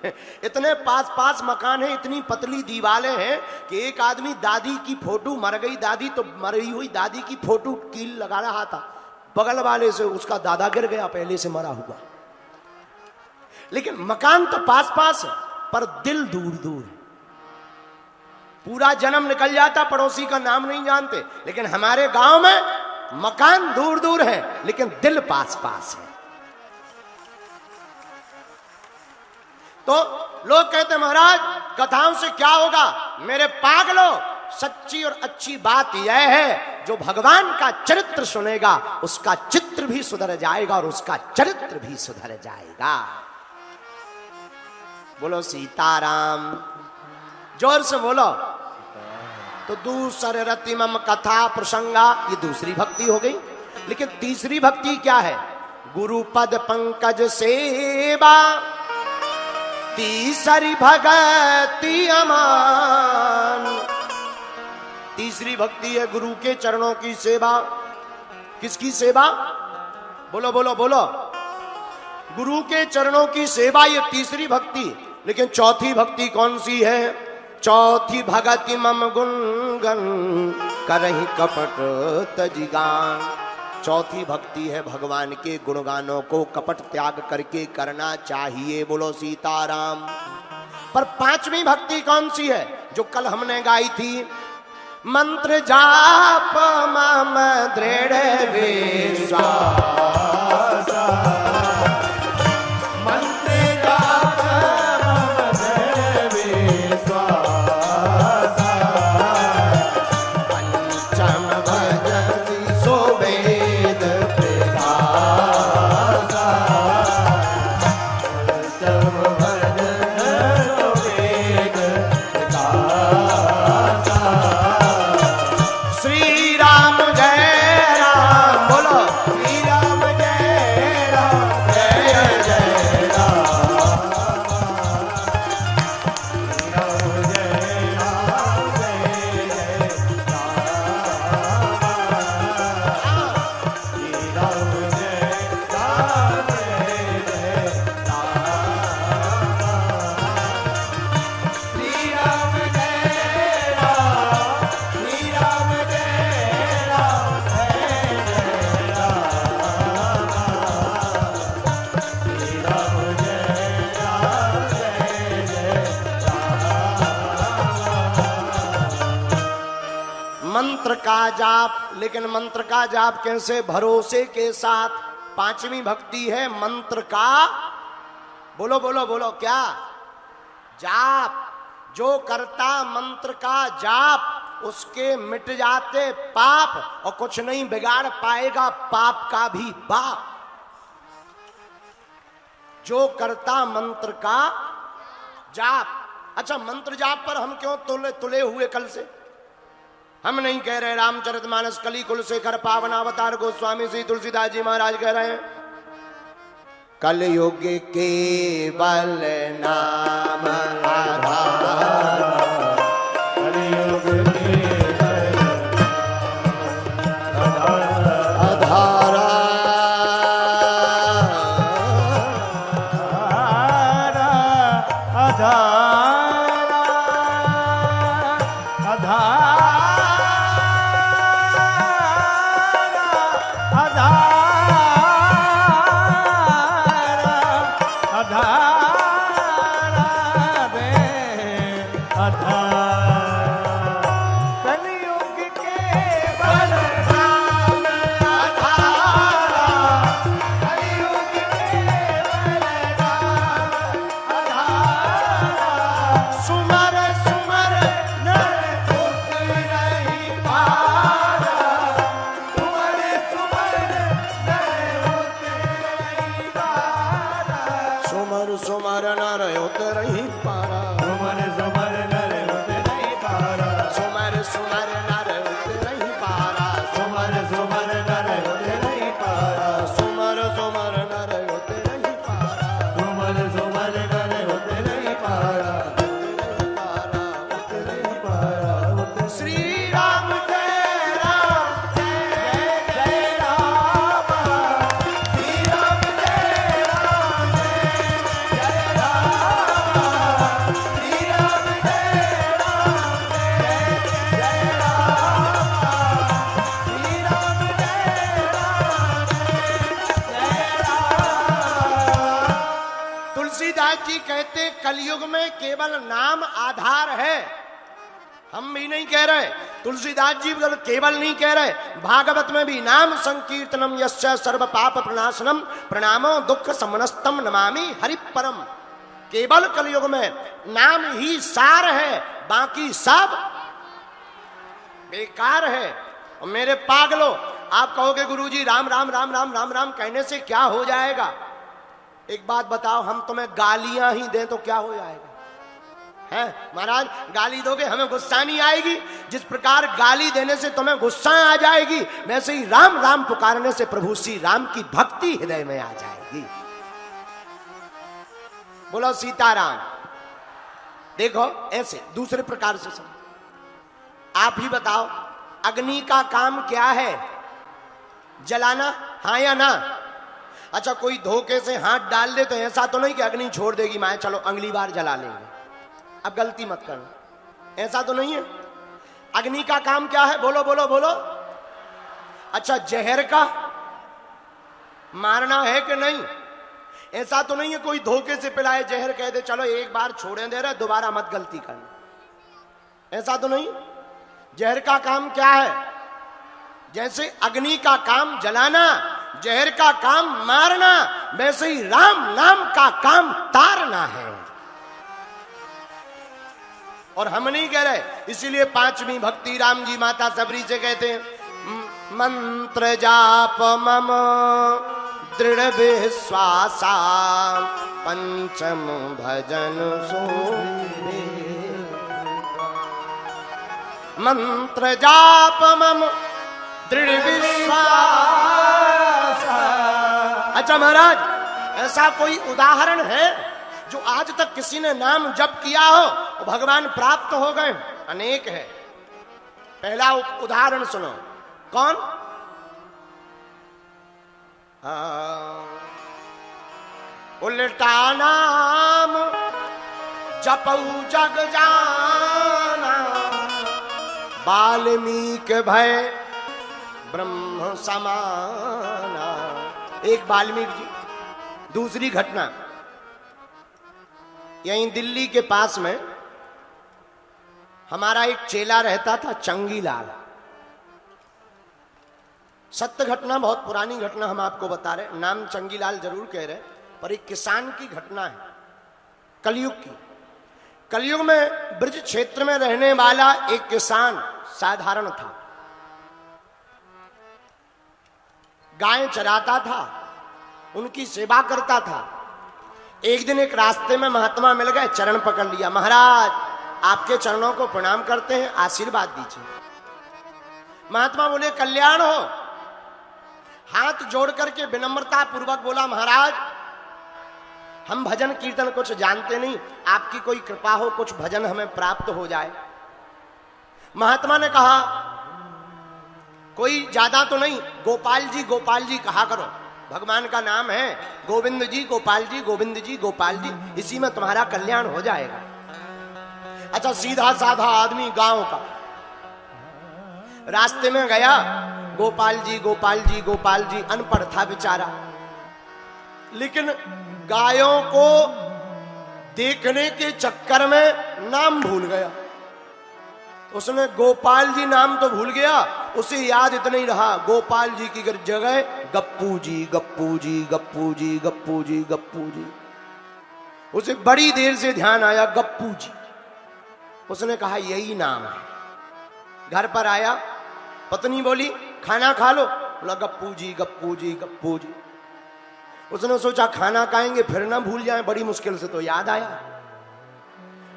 इतने पास पास मकान हैं, इतनी पतली दीवारें हैं कि एक आदमी दादी की फोटो, मर गई दादी तो मरी हुई दादी की फोटो कील लगा रहा था, बगल वाले से उसका दादा गिर गया, पहले से मरा हुआ। लेकिन मकान तो पास पास है, पर दिल दूर दूर है। पूरा जन्म निकल जाता, पड़ोसी का नाम नहीं जानते। लेकिन हमारे गांव में मकान दूर दूर है, लेकिन दिल पास पास है। तो लोग कहते महाराज कथाओं से क्या होगा? मेरे पागलों, सच्ची और अच्छी बात यह है, जो भगवान का चरित्र सुनेगा उसका चित्र भी सुधर जाएगा और उसका चरित्र भी सुधर जाएगा। बोलो सीताराम, जोर से बोलो। तो दूसरे रतिमम कथा प्रसंगा, ये दूसरी भक्ति हो गई। लेकिन तीसरी भक्ति क्या है? गुरु पद पंकज सेवा, तीसरी भक्ति अमान। तीसरी भक्ति है गुरु के चरणों की सेवा। किसकी सेवा? बोलो बोलो बोलो। गुरु के चरणों की सेवा, ये तीसरी भक्ति। लेकिन चौथी भक्ति कौन सी है? चौथी भगति मम गुणगन करहि कपट तजिगान। चौथी भक्ति है भगवान के गुणगानों को कपट त्याग करके करना चाहिए। बोलो सीताराम। पर पांचवी भक्ति कौन सी है, जो कल हमने गाई थी? मंत्र जाप मम दृढ़ विश्वास, मंत्र का जाप। लेकिन मंत्र का जाप कैसे? भरोसे के साथ। पांचवी भक्ति है मंत्र का, बोलो बोलो बोलो, क्या? जाप। जो करता मंत्र का जाप, उसके मिट जाते पाप, और कुछ नहीं बिगाड़ पाएगा पाप का भी बाप। जो करता मंत्र का जाप। अच्छा, मंत्र जाप पर हम क्यों तुले हुए कल से? हम नहीं कह रहे रामचरितमानस कली कुलशेखर पावनावतार गोस्वामी श्री तुलसीदास जी महाराज कह रहे हैं, कलयुग केवल नाम आधार, कलयुग केवल आधार, सुमर नर उतरहि पारा सुमर सुमर नर उतरहि पारा सुमर सुमर नर उतरहि पारा सुमर सुमर नर उतरहि पारा उतरहि पारा श्री राम जय राम जय जय राम श्री राम जय राम जय राम श्री राम जय राम जय राम श्री राम जय राम तुलसीदास जी कहते कलयुग में केवल नाम आधार है। हम भी नहीं कह रहे, तुलसीदास जी केवल नहीं कह रहे, भागवत में भी नाम संकीर्तनम यस्य सर्व पाप प्रणाशनम प्रणामो दुख समनस्तम नमामि हरि परम। केवल कलयुग में नाम ही सार है, बाकी सब बेकार है। और मेरे पागलो, आप कहोगे गुरुजी राम राम राम राम राम राम कहने से क्या हो जाएगा? एक बात बताओ, हम तुम्हें गालियां ही दें तो क्या हो जाएगा? है महाराज, गाली दोगे हमें गुस्सा नहीं आएगी? जिस प्रकार गाली देने से तुम्हें गुस्सा आ जाएगी, वैसे ही राम राम पुकारने से प्रभु श्री राम की भक्ति हृदय में आ जाएगी। बोलो सीताराम। देखो ऐसे दूसरे प्रकार से समझो। आप ही बताओ, अग्नि का काम क्या है? जलाना, हाँ या ना? अच्छा, कोई धोखे से हाथ डाल दे तो ऐसा तो नहीं कि अग्नि छोड़ देगी, मैं चलो अगली बार जला लेंगे, अब गलती मत करना, ऐसा तो नहीं है। अग्नि का काम क्या है? बोलो बोलो बोलो। अच्छा, जहर का मारना है कि नहीं? ऐसा तो नहीं है कोई धोखे से पिलाए जहर, कह दे चलो एक बार छोड़े दे रहे, दोबारा मत गलती करना, ऐसा तो नहीं। जहर का काम क्या है? जैसे अग्नि का काम जलाना, जहर का काम मारना, वैसे ही राम नाम का काम तारना है। और हम नहीं कह रहे, इसीलिए पांचवी भक्ति राम जी माता सबरी से कहते हैं, मंत्र जाप मम दृढ़ विश्वासा पंचम भजन सो। मंत्र जाप मम दृढ़ विश्वास। अच्छा महाराज, ऐसा कोई उदाहरण है जो आज तक किसी ने नाम जप किया हो तो भगवान प्राप्त हो गए? अनेक है। पहला उदाहरण सुनो। कौन? उल्टा नाम जपऊ जग जाना, वाल्मीकि भय ब्रह्म समाना। एक वाल्मीकि जी। दूसरी घटना, यहीं दिल्ली के पास में हमारा एक चेला रहता था, चंगीलाल। सत्य घटना, बहुत पुरानी घटना हम आपको बता रहे, नाम चंगीलाल जरूर कह रहे, पर एक किसान की घटना है, कलयुग की। कलयुग में ब्रज क्षेत्र में रहने वाला एक किसान साधारण था, गाय चराता था, उनकी सेवा करता था। एक दिन एक रास्ते में महात्मा मिल गए, चरण पकड़ लिया, महाराज आपके चरणों को प्रणाम करते हैं, आशीर्वाद दीजिए। महात्मा बोले कल्याण हो। हाथ जोड़ करके विनम्रता पूर्वक बोला, महाराज हम भजन कीर्तन कुछ जानते नहीं, आपकी कोई कृपा हो, कुछ भजन हमें प्राप्त हो जाए। महात्मा ने कहा कोई ज्यादा तो नहीं, गोपाल जी कहा करो, भगवान का नाम है गोविंद जी, गोपाल जी, गोविंद जी, गोपाल जी, इसी में तुम्हारा कल्याण हो जाएगा। अच्छा, सीधा साधा आदमी गांव का रास्ते में गया, गोपाल जी गोपाल जी गोपाल जी, अनपढ़ था बेचारा, लेकिन गायों को देखने के चक्कर में नाम भूल गया। उसने गोपाल जी नाम तो भूल गया, उसे याद इतना ही रहा, गोपाल जी की जगह गप्पू जी गप्पू जी गप्पू जी गप्पू जी गप्पू जी। उसे बड़ी देर से ध्यान आया, गप्पू जी। उसने कहा यही नाम है। घर पर आया, पत्नी बोली खाना खा लो, बोला गप्पू जी गप्पू जी गप्पू जी। उसने सोचा खाना खाएंगे फिर ना भूल जाए, बड़ी मुश्किल से तो याद आया।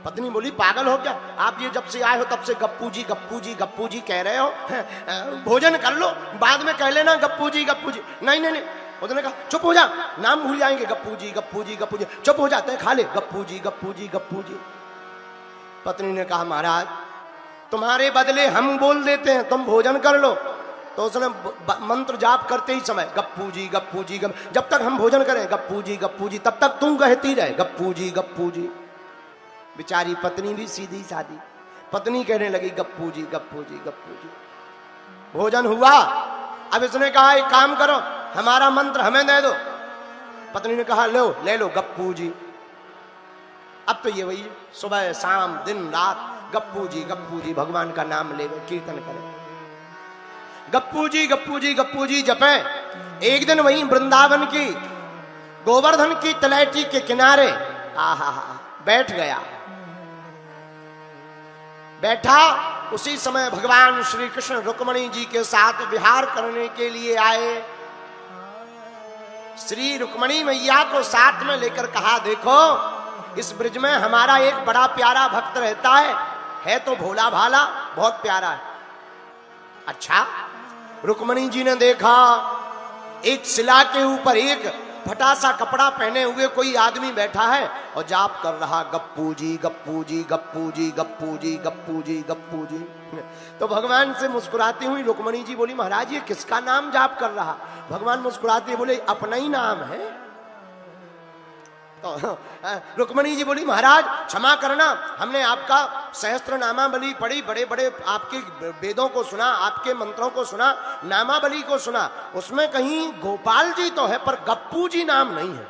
पत्नी बोली पागल हो क्या आप, ये जब से आए हो तब से गप्पू जी गप्पू जी गप्पू जी कह रहे हो, भोजन कर लो बाद में कह लेना गप्पू जी गप्पू जी। नहीं नहीं नहीं, उसने कहा चुप हो जा, नाम भूल जाएंगे, गप्पू जी गप्पू जी गप्पू जी, चुप हो जाते हैं, खा ले गप्पू जी गप्पू जी गप्पू जी। पत्नी ने कहा महाराज तुम्हारे बदले हम बोल देते हैं, तुम भोजन कर लो। तो उसने मंत्र जाप करते ही समय गप्पू जी गप्पू जी जब तक हम भोजन करें गप्पू जी तब तक तुम कहती रहे गप्पू जी गप्पू जी। बेचारी पत्नी भी सीधी सादी, पत्नी कहने लगी गप्पू जी गप्पू जी गप्पू जी। भोजन हुआ, अब इसने कहा एक काम करो हमारा मंत्र हमें दे दो। पत्नी ने कहा लो ले लो गप्पू जी। अब तो ये वही सुबह शाम दिन रात गप्पू जी भगवान का नाम ले कीर्तन करें, गप्पू जी जपे। एक दिन वहीं वृंदावन की गोवर्धन की तलैटी के किनारे आहा बैठ गया। बैठा उसी समय भगवान श्री कृष्ण रुक्मणी जी के साथ विहार करने के लिए आए। श्री रुक्मणी मैया को साथ में लेकर कहा देखो इस ब्रिज में हमारा एक बड़ा प्यारा भक्त रहता है तो भोला भाला बहुत प्यारा है। अच्छा, रुक्मणी जी ने देखा एक शिला के ऊपर एक फटा सा कपड़ा पहने हुए कोई आदमी बैठा है और जाप कर रहा गप्पू जी गप्पू जी गप्पू जी गप्पू जी गप्पू जी गप्पू जी। तो भगवान से मुस्कुराती हुई रुक्मणी जी बोली महाराज ये किसका नाम जाप कर रहा? भगवान मुस्कुराते बोले अपना ही नाम है। तो रुक्मणी जी बोली महाराज क्षमा करना, हमने आपका सहस्त्रनामावली पढ़ी, बड़े बड़े आपके वेदों को सुना, आपके मंत्रों को सुना, नामावली को सुना, उसमें कहीं गोपाल जी तो है पर गप्पू जी नाम नहीं है।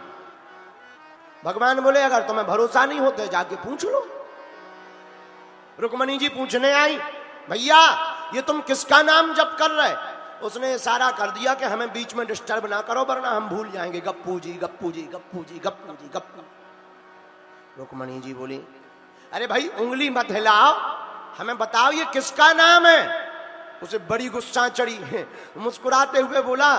भगवान बोले अगर तुम्हें भरोसा नहीं होता जाके पूछ लो। रुक्मणी जी पूछने आई भैया ये तुम किसका नाम जप कर रहे? उसने इशारा कर दिया कि हमें बीच में डिस्टर्ब ना करो वरना हम भूल जाएंगे गप्पू जी गप्पू जी गप्पू जी गप्पू जी गप्पू। रुक्मणी जी बोली अरे भाई उंगली मत हिलाओ, हमें बताओ ये किसका नाम है? उसे बड़ी गुस्सा चढ़ी, मुस्कुराते हुए बोला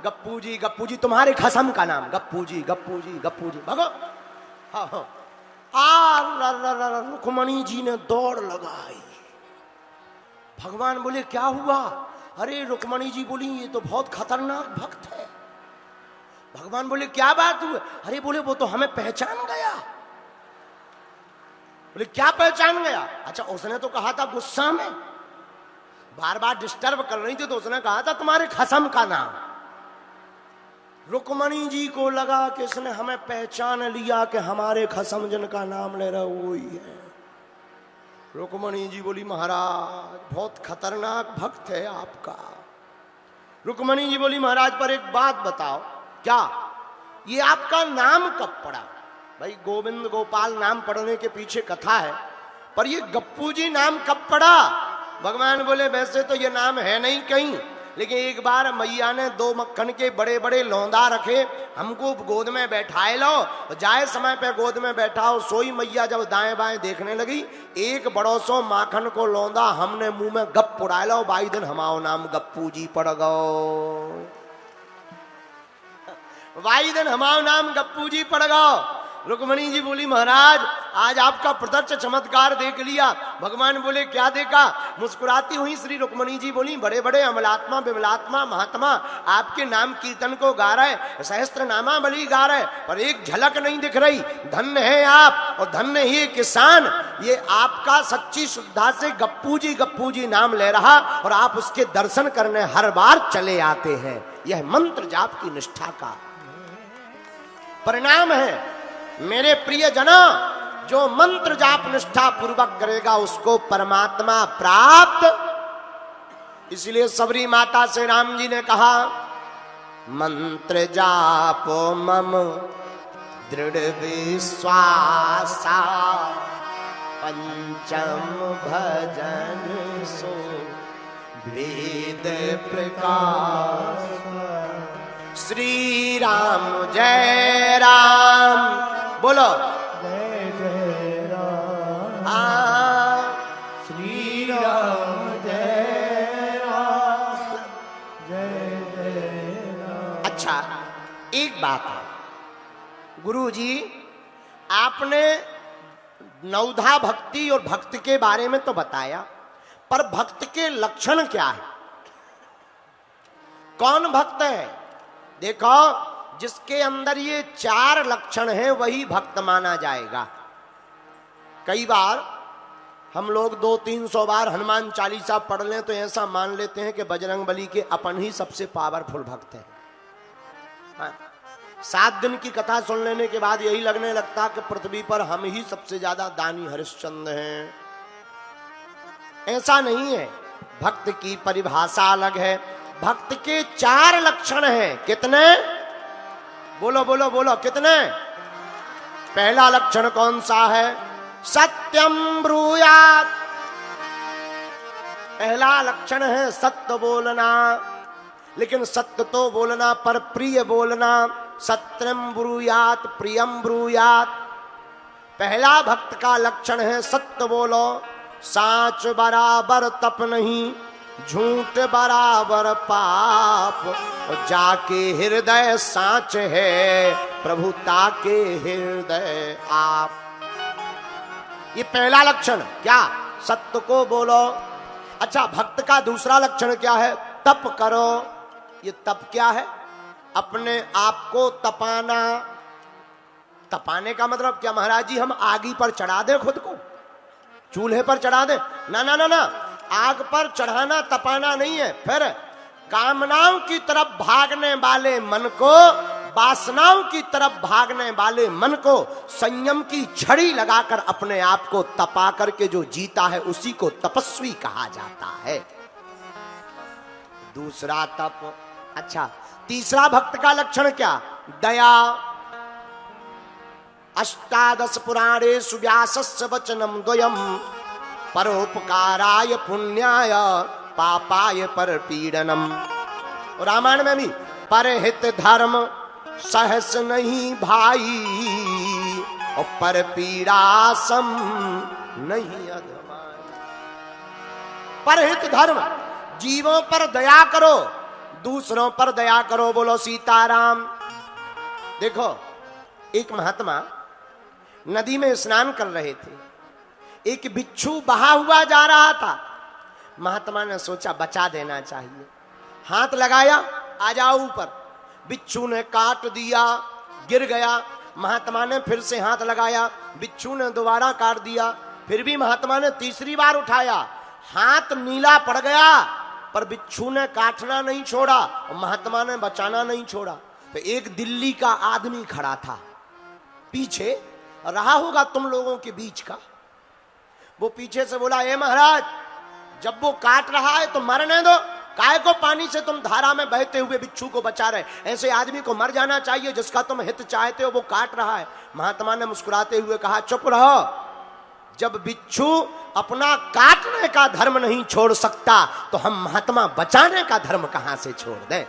गप्पू जी तुम्हारे खसम का नाम गप्पू जी गप्पू जी गप्पू जी। भगो हाँ रुक्मणी जी ने दौड़ लगाई। भगवान बोले क्या हुआ? अरे रुक्मणी जी बोली ये तो बहुत खतरनाक भक्त है। भगवान बोले क्या बात हुई? अरे बोले वो तो हमें पहचान गया। बोले क्या पहचान गया? अच्छा उसने तो कहा था गुस्सा में, बार बार डिस्टर्ब कर रही थी तो उसने कहा था तुम्हारे खसम का नाम। रुक्मणी जी को लगा कि इसने हमें पहचान लिया कि हमारे खसम जिनका नाम ले रहा वो ही है। रुक्मणी जी बोली महाराज बहुत खतरनाक भक्त है आपका। रुक्मणी जी बोली महाराज पर एक बात बताओ, क्या ये आपका नाम कब पड़ा? भाई गोविंद गोपाल नाम पढ़ने के पीछे कथा है, पर ये गप्पू जी नाम कब पड़ा? भगवान बोले वैसे तो ये नाम है नहीं कहीं, लेकिन एक बार मैया ने 2 मक्खन के बड़े बड़े लौंदा रखे, हमको गोद में बैठाए लो, जाए समय पे गोद में बैठाओ। सोई मैया जब दाएं बाएं देखने लगी, एक बड़ो सो माखन को लौंदा हमने मुंह में गप उड़ाए लो, बाई दिन हमारो नाम गप्पू जी पड़ गो। बाई दिन हमारो नाम गप्पू जी पड़ गो। रुक्मणी जी बोली महाराज आज आपका प्रत्यक्ष चमत्कार देख लिया। भगवान बोले क्या देखा? मुस्कुराती हुई श्री रुक्मणी जी बोली बड़े बड़े अमलात्मा विमलात्मा महात्मा आपके नाम कीर्तन को गा रहे, सहस्त्र नामावली गा रहे, पर एक झलक नहीं दिख रही। धन्य है आप और धन्य ही किसान, ये आपका सच्ची श्रद्धा से गप्पू जी नाम ले रहा और आप उसके दर्शन करने हर बार चले आते हैं। यह मंत्र जाप की निष्ठा का परिणाम है। मेरे प्रिय जना, जो मंत्र जाप निष्ठा पूर्वक करेगा उसको परमात्मा प्राप्त। इसलिए सबरी माता से राम जी ने कहा मंत्र जापो मम दृढ़ विश्वासा, पंचम भजन सो वेद प्रकाश। श्री राम जय राम बोलो जय जय राम। श्री राम जय राम जय जय राम। अच्छा एक बात है गुरु जी, आपने नवधा भक्ति और भक्त के बारे में तो बताया, पर भक्त के लक्षण क्या है? कौन भक्त है? देखो, जिसके अंदर ये 4 लक्षण हैं वही भक्त माना जाएगा। कई बार हम लोग 200-300 बार हनुमान चालीसा पढ़ लें तो ऐसा मान लेते हैं कि बजरंगबली के अपन ही सबसे पावरफुल भक्त हैं। हाँ। 7 दिन की कथा सुन लेने के बाद यही लगने लगता कि पृथ्वी पर हम ही सबसे ज्यादा दानी हरिश्चंद्र हैं। ऐसा नहीं है, भक्त की परिभाषा अलग है। भक्त के 4 लक्षण हैं। कितने? बोलो बोलो बोलो, कितने? पहला लक्षण कौन सा है? सत्यम ब्रूयात। पहला लक्षण है सत्य बोलना, लेकिन सत्य तो बोलना पर प्रिय बोलना। सत्यम ब्रूयात प्रियम ब्रूयात। पहला भक्त का लक्षण है सत्य बोलो। साच बराबर तप नहीं, झूठ बराबर पाप। और जाके हृदय साच है, प्रभु ताके हृदय आप। ये पहला लक्षण क्या? सत्य को बोलो। अच्छा, भक्त का दूसरा लक्षण क्या है? तप करो। ये तप क्या है? अपने आप को तपाना। तपाने का मतलब क्या महाराज जी? हम आगी पर चढ़ा दें खुद को, चूल्हे पर चढ़ा दें? ना ना ना ना, आग पर चढ़ाना तपाना नहीं है। फिर कामनाओं की तरफ भागने वाले मन को, वासनाओं की तरफ भागने वाले मन को संयम की छड़ी लगाकर अपने आप को तपा करके जो जीता है उसी को तपस्वी कहा जाता है। दूसरा तप। अच्छा, तीसरा भक्त का लक्षण क्या? दया। 18 पुराणेषु व्यासस्य वचनम द्वयम, परोपकाराय पुण्याय पापाय परपीडनम। रामायण में भी परहित धर्म सहस नहीं भाई, और पर पीड़ा सम नहीं अधमाई। परहित धर्म, जीवों पर दया करो, दूसरों पर दया करो। बोलो सीताराम। देखो, एक महात्मा नदी में स्नान कर रहे थे, एक बिच्छू बहा हुआ जा रहा था। महात्मा ने सोचा बचा देना चाहिए, हाथ लगाया, आ जाओ ऊपर। बिच्छू ने काट दिया, गिर गया। महात्मा ने फिर से हाथ लगाया, बिच्छू ने दोबारा काट दिया। फिर भी महात्मा ने तीसरी बार उठाया, हाथ नीला पड़ गया, पर बिच्छू ने काटना नहीं छोड़ा और महात्मा ने बचाना नहीं छोड़ा। तो एक दिल्ली का आदमी खड़ा था पीछे, रहा होगा तुम लोगों के बीच का। वो पीछे से बोला, ए महाराज, जब वो काट रहा है तो मरने दो, काय को पानी से तुम धारा में बहते हुए बिच्छू को बचा रहे? ऐसे आदमी को मर जाना चाहिए जिसका तुम हित चाहते हो, वो काट रहा है। महात्मा ने मुस्कुराते हुए कहा, चुप रहो। जब बिच्छू अपना काटने का धर्म नहीं छोड़ सकता तो हम महात्मा बचाने का धर्म कहां से छोड़ दें?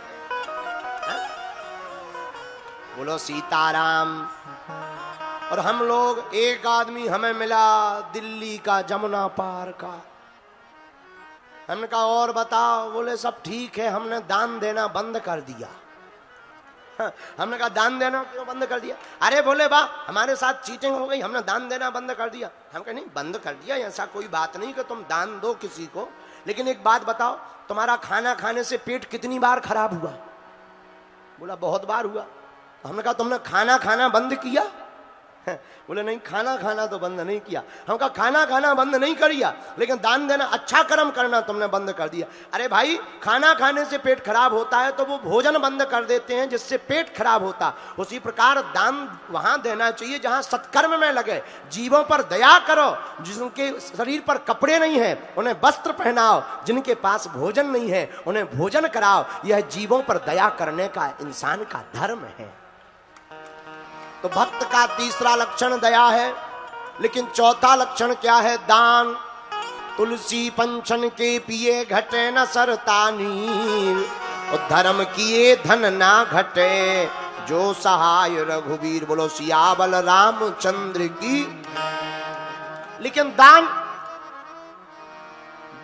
बोलो सीताराम। और हम लोग, एक आदमी हमें मिला दिल्ली का, जमुना पार का। हमने कहा और बताओ? बोले सब ठीक है, हमने दान देना बंद कर दिया। हमने कहा दान देना क्यों बंद कर दिया? अरे बोले बा, हमारे साथ चीटिंग हो गई, हमने दान देना बंद कर दिया। हम कहे नहीं, बंद कर दिया ऐसा कोई बात नहीं कि तुम दान दो किसी को, लेकिन एक बात बताओ, तुम्हारा खाना खाने से पेट कितनी बार खराब हुआ? बोला बहुत बार हुआ। हमने कहा तुमने खाना खाना बंद किया? बोले नहीं, खाना खाना तो बंद नहीं किया। हम कहा खाना खाना बंद नहीं किया, लेकिन दान देना, अच्छा कर्म करना तुमने बंद कर दिया। अरे भाई, खाना खाने से पेट खराब होता है तो वो भोजन बंद कर देते हैं जिससे पेट खराब होता। उसी प्रकार दान वहां देना चाहिए जहां सत्कर्म में लगे। जीवों पर दया करो, जिनके शरीर पर कपड़े नहीं है उन्हें वस्त्र पहनाओ, जिनके पास भोजन नहीं है उन्हें भोजन कराओ। यह जीवों पर दया करने का इंसान का धर्म है। तो भक्त का तीसरा लक्षण दया है, लेकिन चौथा लक्षण क्या है? दान। तुलसी पंचन के पिए घटे न सरतानी, और धर्म किए धन ना घटे, जो सहाय रघुवीर। बोलो सियावल रामचंद्र की। लेकिन दान,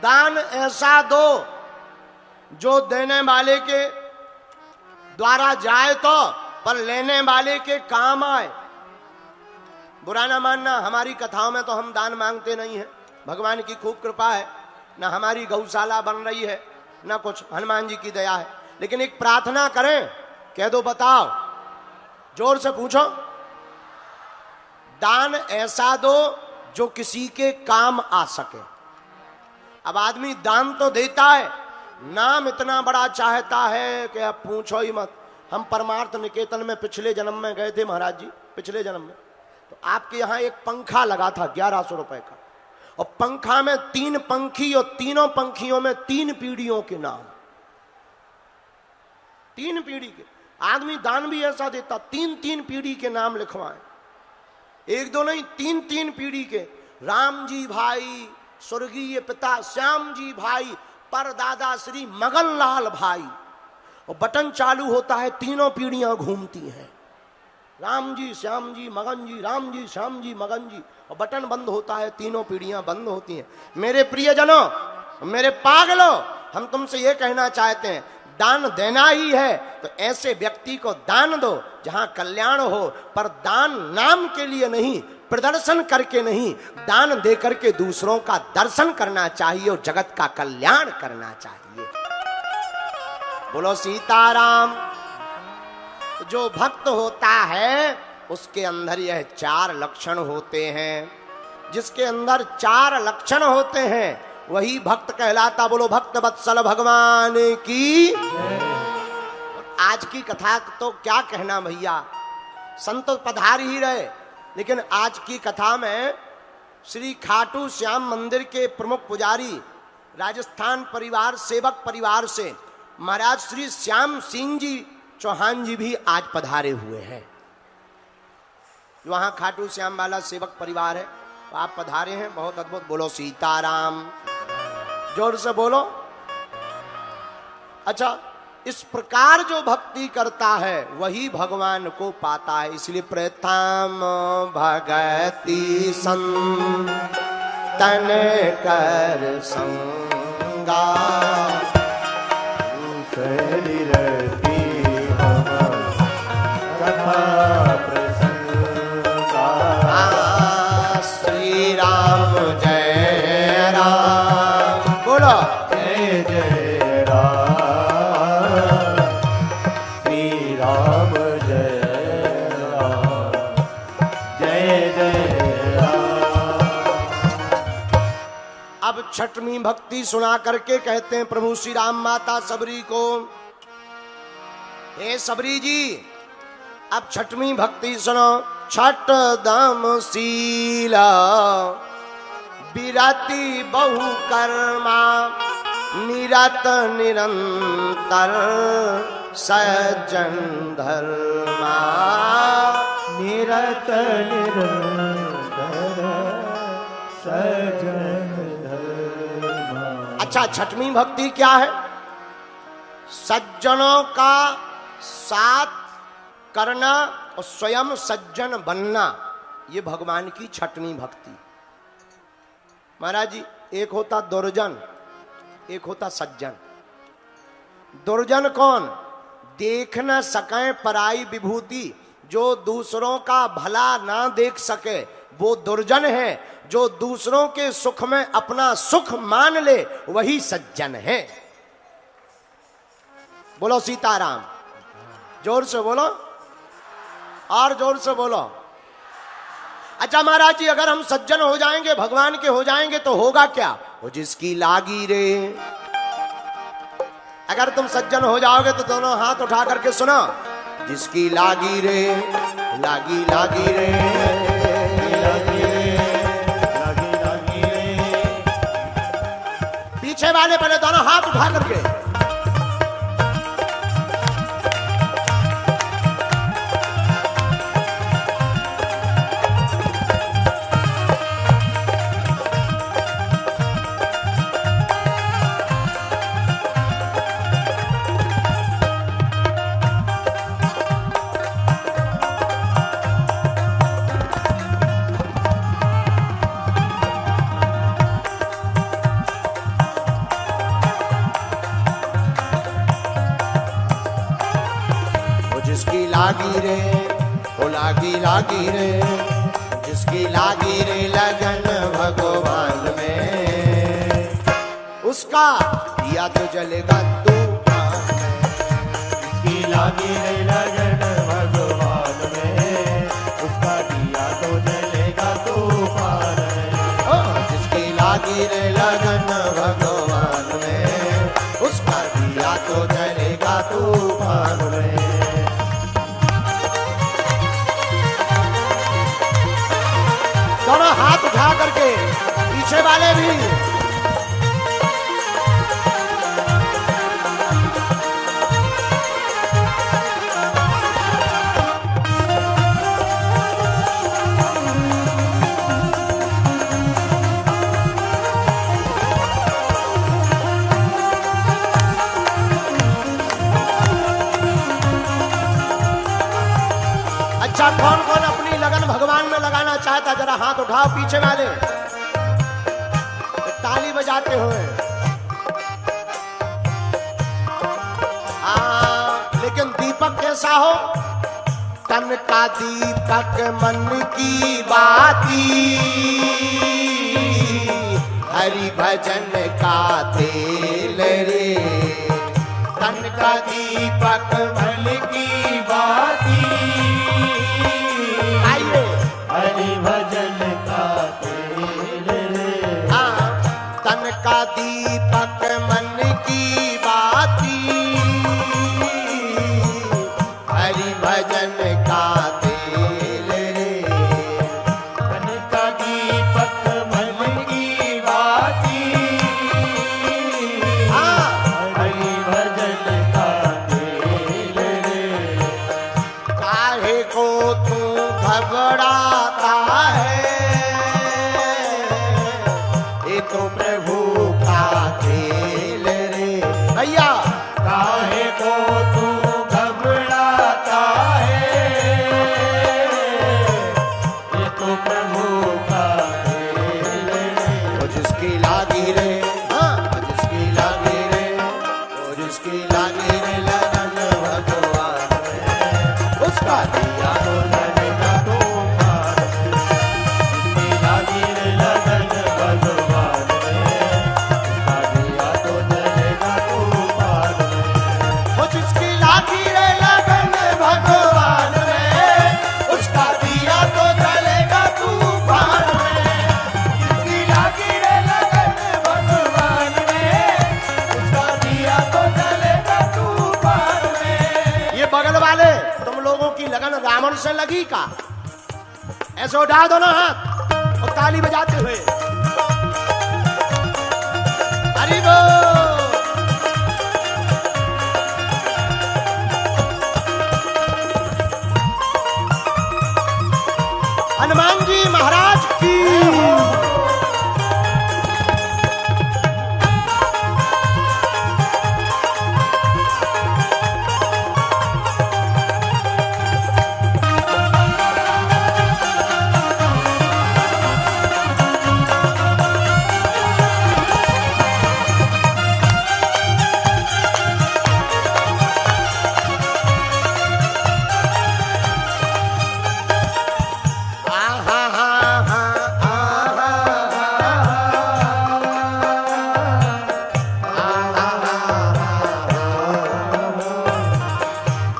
दान ऐसा दो जो देने वाले के द्वारा जाए तो, पर लेने वाले के काम आए। बुरा ना मानना, हमारी कथाओं में तो हम दान मांगते नहीं हैं। भगवान की खूब कृपा है, ना हमारी गौशाला बन रही है, ना कुछ, हनुमान जी की दया है। लेकिन एक प्रार्थना करें, कह दो, बताओ, जोर से पूछो। दान ऐसा दो जो किसी के काम आ सके। अब आदमी दान तो देता है, नाम इतना बड़ा चाहता है कि अब पूछो ही मत। हम परमार्थ निकेतन में पिछले जन्म में गए थे महाराज जी, पिछले जन्म में, तो आपके यहां एक पंखा लगा था 1100 रुपए का, और पंखा में 3 पंखी, और तीनों पंखियों में 3 पीढ़ियों के नाम, 3 पीढ़ी के। आदमी दान भी ऐसा देता, 3-3 पीढ़ी के नाम लिखवाएं, 1-2 नहीं, 3-3 पीढ़ी के। राम जी भाई, स्वर्गीय पिता श्याम जी भाई, परदादा श्री मगन लाल भाई, और बटन चालू होता है, तीनों पीढ़ियां घूमती हैं, राम जी श्याम जी मगन जी, राम जी श्याम जी मगन जी, और बटन बंद होता है, तीनों पीढ़ियां बंद होती हैं। मेरे प्रियजनों, मेरे पागलों, हम तुमसे यह कहना चाहते हैं, दान देना ही है तो ऐसे व्यक्ति को दान दो जहां कल्याण हो, पर दान नाम के लिए नहीं, प्रदर्शन करके नहीं, दान दे करके दूसरों का दर्शन करना चाहिए और जगत का कल्याण करना चाहिए। बोलो सीताराम। जो भक्त होता है उसके अंदर यह 4 लक्षण होते हैं। जिसके अंदर 4 लक्षण होते हैं वही भक्त कहलाता। बोलो भक्त वत्सल भगवान की। आज की कथा तो क्या कहना भैया, संत पधार ही रहे, लेकिन आज की कथा में श्री खाटू श्याम मंदिर के प्रमुख पुजारी, राजस्थान परिवार, सेवक परिवार से महाराज श्री श्याम सिंह जी चौहान जी भी आज पधारे हुए हैं। वहां खाटू श्याम वाला सेवक परिवार है, तो आप पधारे हैं, बहुत अद्भुत। बोलो सीताराम, जोर से बोलो। अच्छा, इस प्रकार जो भक्ति करता है वही भगवान को पाता है। इसलिए प्रथम भगति संतन कर संगा, श्री राम जय राम, बोलो जय जय राम, श्री राम जय राम, जय जय राम। अब छठवीं भक्ति सुना करके कहते हैं प्रभु श्री राम माता सबरी को, हे सबरी जी अब छठवीं भक्ति सुनो। छठ दम शीला विरति बहु कर्मा, निरत निरंतर सज्जन धर्मा, निरत निरंतर सज्जन धर्मा। अच्छा, छठवीं भक्ति क्या है? सज्जनों का साथ करना और स्वयं सज्जन बनना, ये भगवान की छठवीं भक्ति। महाराज जी, एक होता दुर्जन, एक होता सज्जन। दुर्जन कौन? देख न सके पराई विभूति, जो दूसरों का भला ना देख सके वो दुर्जन है। जो दूसरों के सुख में अपना सुख मान ले वही सज्जन है। बोलो सीताराम, जोर से बोलो और जोर से बोलो। अच्छा महाराज जी, अगर हम सज्जन हो जाएंगे, भगवान के हो जाएंगे तो होगा क्या? वो जिसकी लागी रे। अगर तुम सज्जन हो जाओगे तो दोनों हाथ उठा करके सुनो, जिसकी लागी रे, लागी लागी रे, लागी रे, लागी लागी रे। पीछे वाले पहले दोनों हाथ उठा करके। लागी रे, ओ लागी लागी रे, जिसकी लागी रे लगन भगवान में, उसका दिया तो जलेगा तूफान में। जिसकी लागी रे लगन भगवान में, उसका दिया तो जलेगा तूफान में। जिसकी लागी रे लगन भगवान में, उसका दिया तो जलेगा तूफान में। दोनों हाथ उठा करके पीछे वाले भी अच्छा, कौन कौन अपनी लगन भगवान में लगाना चाहता, जरा हाथ उठाओ पीछे वाले, तो ताली बजाते हुए। लेकिन दीपक कैसा हो? तन का दीपक मन की बाती, हरि भजन का तेल रे। तन का दीपक मन की बाती, आइए हरि भजन का तेल रे। तन का दीपक मन की बाती, हरि भजन का तेल रे। तन का दीपक मन की बाती, हरि भजन का तेल रे। काहे को तू घबराता है, ये तो प्रभु का खेल रे। भैया काहे को तू घबराता है, ये तो प्रभु का खेल है। वो जिसकी लागी रे, वो जिसकी लागी रे, वो जिसकी लागी रे लगन भगवान में, उसका दिया तो जलेगा तूफान में। जिसकी लागी रे लगन भगवान में, उसका दिया तो जलेगा तूफान में। वो जिसकी लागी रे लगन भगवान में, उसका दिया तो जलेगा तूफान में। जिसकी लागी रे लगन भगवान में, उसका दिया तो जलेगा तूफान में। ये बगल वाले तुम लोगों की लगन रावण से लगी का? ऐसे उठा दो ना हाथ और ताली बजाते हुए। हरि बोल। हनुमान जी महाराज की।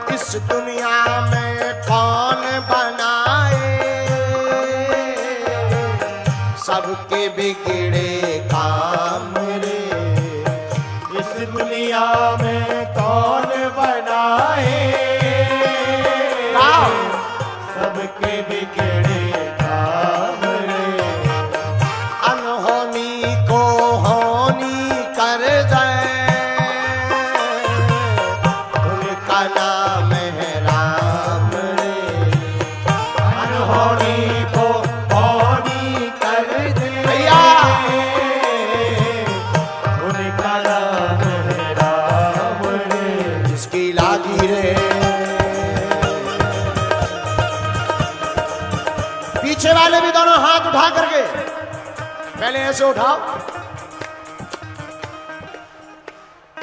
इस दुनिया में कौन बनाए, सबके बिगड़े काम रे। इस दुनिया में कौन बनाए, सबके बिगड़े काम रे। अनहोनी को होनी कर जाए, उनका नाम है राम रे। अनहोनी को होनी कर दे भैया, उनका नाम है राम रे। जिसकी लागी रे। पीछे वाले भी दोनों हाथ उठा करके पहले ऐसे उठाओ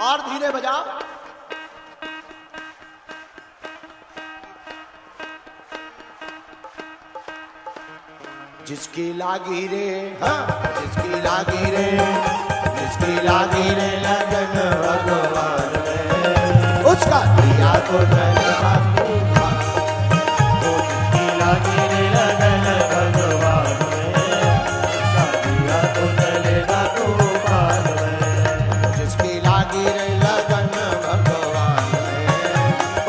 और धीरे बजाओ। जिसकी लागी रे, हाँ जिसकी लागी रे, जिसकी लागी रे लगन भगवान में, उसका दिया तो जलेगा तूफान। वो जिसकी लागी रे लगन भगवान में, उसका दिया तो जलेगा तूफान में। जिसकी लागी रे लगन भगवान में,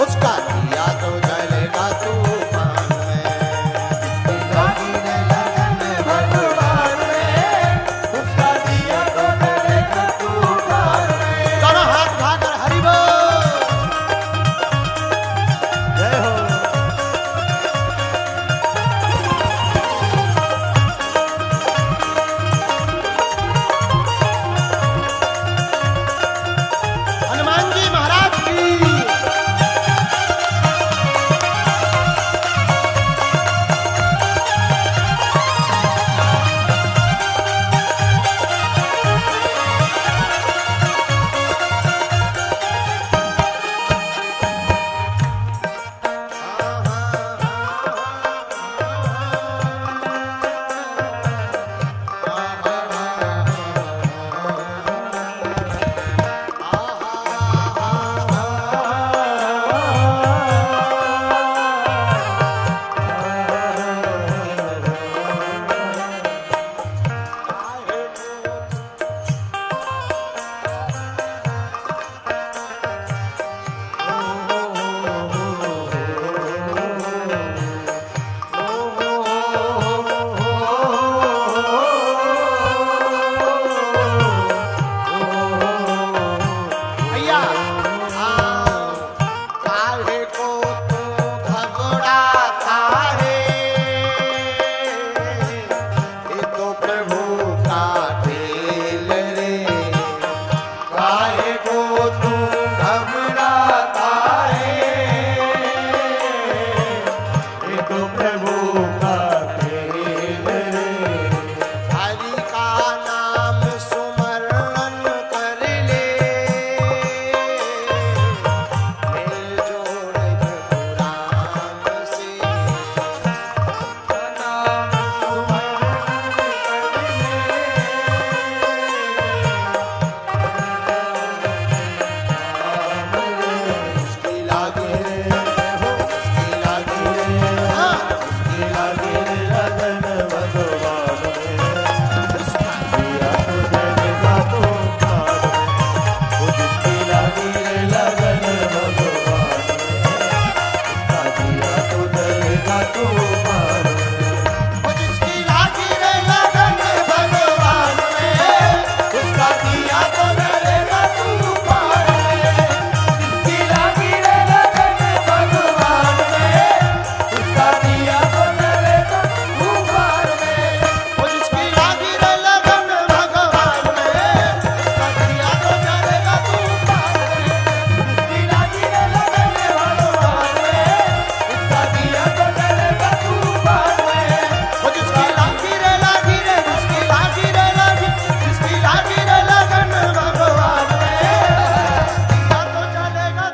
उसका दिया तो जलेगा तूफान में। जिसकी लागी रे लगन भगवान में, उसका दिया तो जलेगा तूफान में। दोनों हाथ उठाकर हरि बोल। जय हो। हनुमान जी महाराज की। भैया काहे को तू घबराता है, ये तो प्रभु का खेल रे। काहे को तू घबराता है, ये तो प्रभु का खेल रे। हरि का नाम सुमरण कर ले, मेल जोड़ प्रभु राम से। नाम सुमरण कर जिसकी लागी रे, जिसकी लागी रे, हाँ जिसकी लागी रे लगन भगवान में, उसका दिया तो जलेगा तूफान में। वो जिसकी लागी रे लगन भगवान में, उसका दिया तो जलेगा तूफान में। वो जिसकी लागी रे लगन भगवान में, उसका दिया तो जलेगा तूफान में। जिसकी लागी रे लगन भगवान में, उसका दिया तो जलेगा तूफान में। वो जिसकी लागी रे लगन भगवान में, उसका दिया तो जलेगा तूफान में। जिसकी लागी रे लगन भगवान में, उसका दिया तो जलेगा तूफान में। वो जिसकी लागी रे लागी रे, जिसकी लागी रे लागी, जिसकी लागी रे लगन भगवान में, दिया तो जलेगा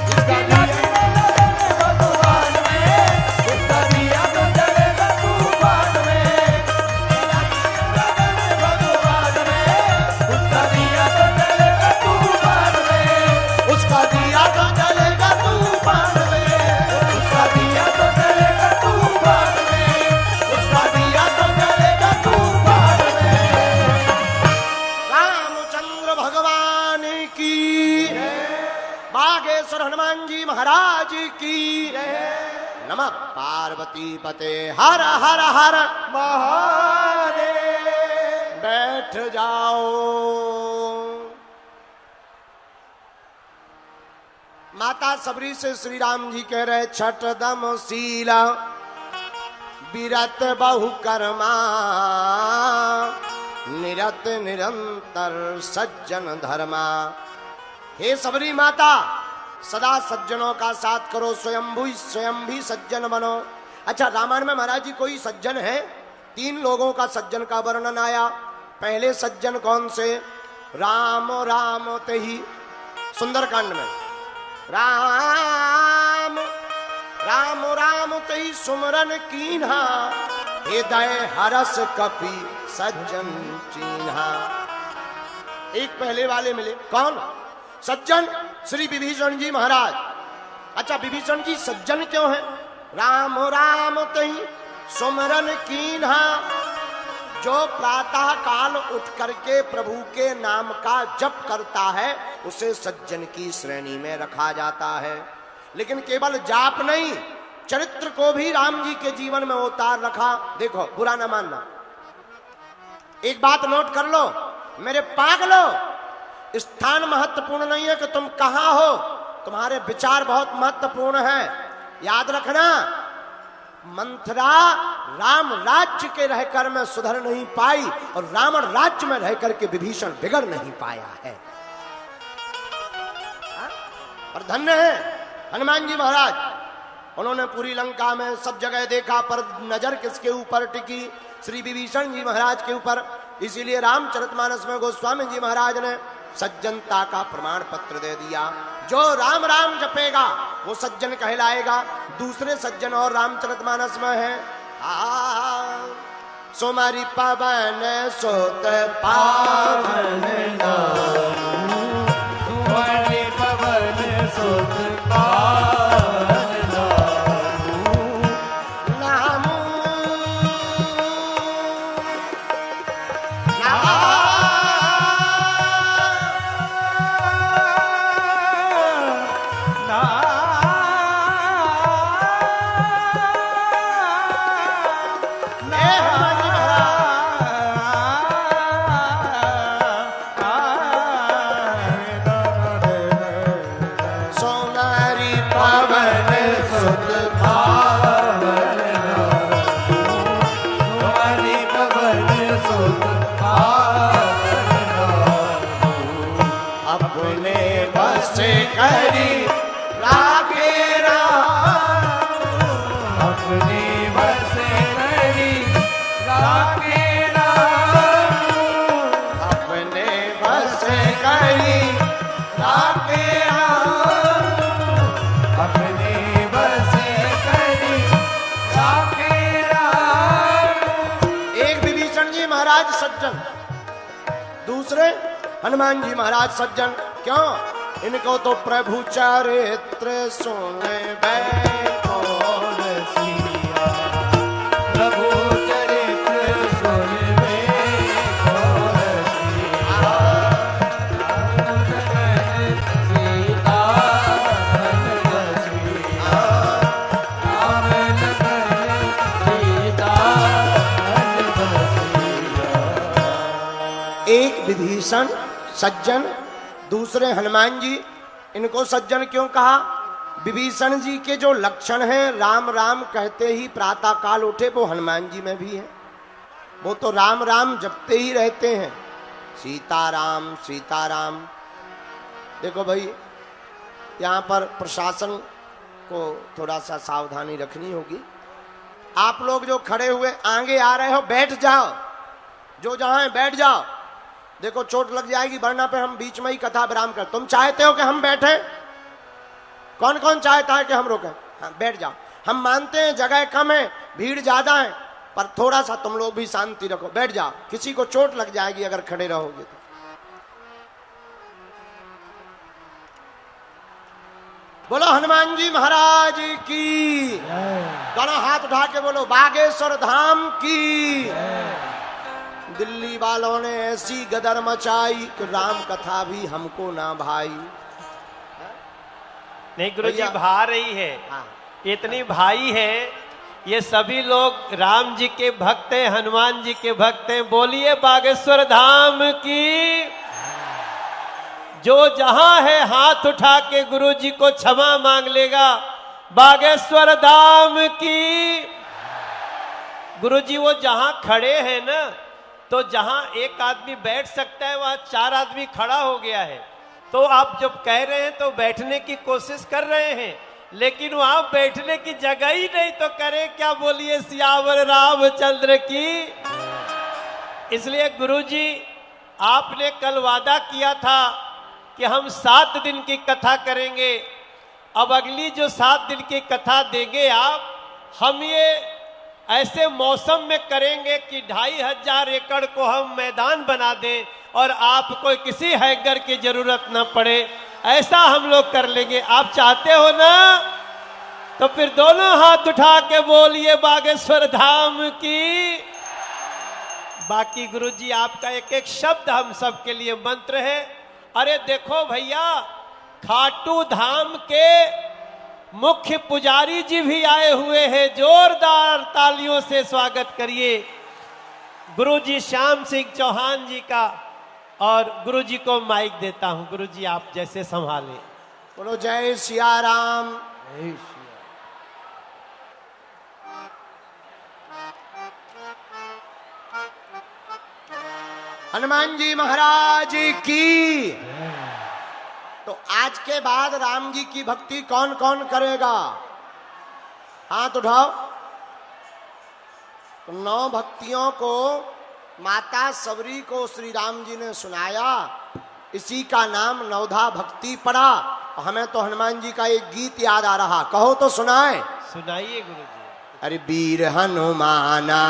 जिसकी लागी रे लगन भगवान में, उसका दिया तो जलेगा तूफान में। लगन भगवान में, उसका दिया तो जलेगा तूफान में। उसका दिया तो जलेगा तूफान में। उसका दिया तो जलेगा तूफान में। उसका दिया तो जलेगा तूफान में। रामचंद्र भगवान की, बागेश्वर हनुमान जी महाराज की। नमः पार्वती पते हर हर हर महादेव। बैठ जाओ। माता सबरी से श्री राम जी कह रहे, छठ दम शीला विरत बहु कर्मा, निरत निरंतर सज्जन धर्मा। हे सबरी माता, सदा सज्जनों का साथ करो, स्वयं भी सज्जन बनो। अच्छा, रामायण में महाराज जी कोई सज्जन है? 3 लोगों का सज्जन का वर्णन आया। पहले सज्जन कौन से? राम राम ते ही, सुंदरकांड में राम राम राम ते ही सुमरन कीन्हा, हृदय हरस कपि सज्जन चीन्हा। एक पहले वाले मिले, कौन? सज्जन श्री विभीषण जी महाराज। अच्छा, विभीषण जी सज्जन क्यों है? राम राम तही सुमरन कीन्हा। जो प्रातः काल उठ करके प्रभु के नाम का जप करता है उसे सज्जन की श्रेणी में रखा जाता है। लेकिन केवल जाप नहीं, चरित्र को भी राम जी के जीवन में उतार रखा। देखो, बुरा ना मानना, एक बात नोट कर लो मेरे पागलो, स्थान महत्वपूर्ण नहीं है कि तुम कहां हो, तुम्हारे विचार बहुत महत्वपूर्ण है। याद रखना, मंथरा राम राज्य के रहकर में सुधर नहीं पाई और रावण राज्य में रहकर के विभीषण बिगड़ नहीं पाया है। और धन्य है हनुमान जी महाराज, उन्होंने पूरी लंका में सब जगह देखा, पर नजर किसके ऊपर टिकी? श्री विभीषण जी महाराज के ऊपर। इसीलिए रामचरितमानस में गोस्वामी जी महाराज ने सज्जनता का प्रमाण पत्र दे दिया। जो राम राम जपेगा वो सज्जन कहलाएगा। दूसरे सज्जन और रामचरितमानस में है, सुमरि पवन सोत पावन सुमरि पवन सुत पावन नाम सोनारी पवन सुत पावन सुमरि पवन सुत पावन अपने बस करी राखे राम। अपने बस करी राखे राम। अपने बस करी राखे राम। अपने बस करी राखे राम। एक विभीषण जी महाराज सज्जन, दूसरे हनुमान जी महाराज सज्जन। क्यों? इनको तो प्रभु चरित्र सुने कौन सिया प्रभु चरित्र सुनवे कौन सिया। सीता धन बसिया राम लगन सीता धन बसिया। एक विभीषण सज्जन, दूसरे हनुमान जी। इनको सज्जन क्यों कहा? विभीषण जी के जो लक्षण हैं, राम राम कहते ही प्रातः काल उठे, वो हनुमान जी में भी है। वो तो राम राम जपते ही रहते हैं, सीताराम सीताराम। देखो भाई, यहाँ पर प्रशासन को थोड़ा सा सावधानी रखनी होगी। आप लोग जो खड़े हुए आगे आ रहे हो, बैठ जाओ, जो जहां है बैठ जाओ। देखो चोट लग जाएगी, वरना पे हम बीच में ही कथा विराम कर। तुम चाहते हो कि हम बैठे? कौन कौन चाहता है कि हम रोकें? हाँ, बैठ जाओ। हम मानते हैं जगह कम है, भीड़ ज्यादा है, पर थोड़ा सा तुम लोग भी शांति रखो, बैठ जाओ। किसी को चोट लग जाएगी अगर खड़े रहोगे तो। बोलो हनुमान जी महाराज की। दोनों हाथ उठा के बोलो बागेश्वर धाम की। दिल्ली वालों ने ऐसी गदर मचाई कि राम कथा भी हमको ना भाई। नहीं गुरुजी, भैया। भा रही है, हाँ। इतनी भाई है। ये सभी लोग राम जी के भक्त हैं, हनुमान जी के भक्त हैं। बोलिए बागेश्वर धाम की। जो जहां है हाथ उठा के गुरुजी को क्षमा मांग लेगा। बागेश्वर धाम की। गुरुजी वो जहां खड़े हैं ना, तो जहां एक आदमी बैठ सकता है वहां 4 आदमी खड़ा हो गया है। तो आप जब कह रहे हैं तो बैठने की कोशिश कर रहे हैं, लेकिन वहां बैठने की जगह ही नहीं, तो करें क्या? बोलिए सियावर रामचंद्र की। इसलिए गुरुजी, आपने कल वादा किया था कि हम 7 दिन की कथा करेंगे। अब अगली जो 7 दिन की कथा देंगे आप, हम ये ऐसे मौसम में करेंगे कि 2500 एकड़ को हम मैदान बना दें और आपको किसी हैकर की जरूरत न पड़े, ऐसा हम लोग कर लेंगे। आप चाहते हो ना? तो फिर दोनों हाथ उठा के बोलिए बागेश्वर धाम की। बाकी गुरुजी आपका एक एक शब्द हम सबके लिए मंत्र है। अरे देखो भैया, खाटू धाम के मुख्य पुजारी जी भी आए हुए हैं, जोरदार तालियों से स्वागत करिए गुरुजी श्याम सिंह चौहान जी का। और गुरुजी को माइक देता हूं, गुरुजी आप जैसे संभालें। बोलो जय सिया राम। हनुमान जी महाराज की। तो आज के बाद राम जी की भक्ति कौन कौन करेगा? हाथ उठाओ। तो 9 भक्तियों को माता सबरी को श्री राम जी ने सुनाया, इसी का नाम नवधा भक्ति पड़ा। हमें तो हनुमान जी का एक गीत याद आ रहा, कहो तो सुनाए। सुनाइए गुरुजी। अरे वीर हनुमाना।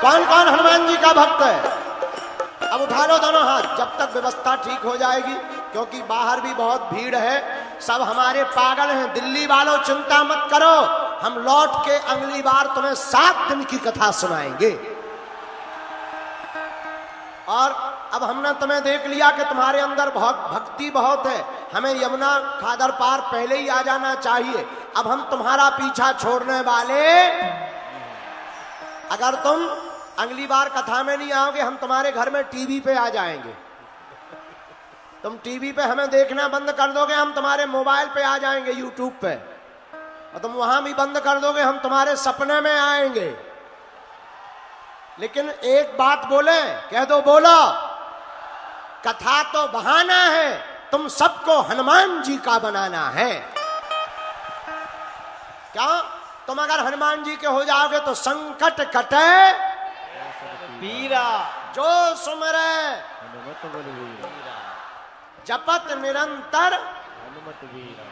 कौन कौन हनुमान जी का भक्त है? अब उठा लो दोनों हाथ, जब तक व्यवस्था ठीक हो जाएगी, क्योंकि बाहर भी बहुत भीड़ है, सब हमारे पागल हैं। दिल्ली वालों चिंता मत करो, हम लौट के अगली बार तुम्हें 7 दिन की कथा सुनाएंगे। और अब हमने तुम्हें देख लिया कि तुम्हारे अंदर बहुत भक्ति बहुत है, हमें यमुना खादर पार पहले ही आ जाना चाहिए। अब हम तुम्हारा पीछा छोड़ने वाले, अगर तुम अगली बार कथा में नहीं आओगे, हम तुम्हारे घर में टीवी पे आ जाएंगे। तुम टीवी पे हमें देखना बंद कर दोगे, हम तुम्हारे मोबाइल पे आ जाएंगे, यूट्यूब पे। और तुम वहां भी बंद कर दोगे, हम तुम्हारे सपने में आएंगे। लेकिन एक बात बोले, कह दो, बोलो। कथा तो बहाना है, तुम सबको हनुमान जी का बनाना है। क्या तुम अगर हनुमान जी के हो जाओगे तो संकट कटे वीरा, जो सुमरे जपत निरंतर हनुमत वीरा।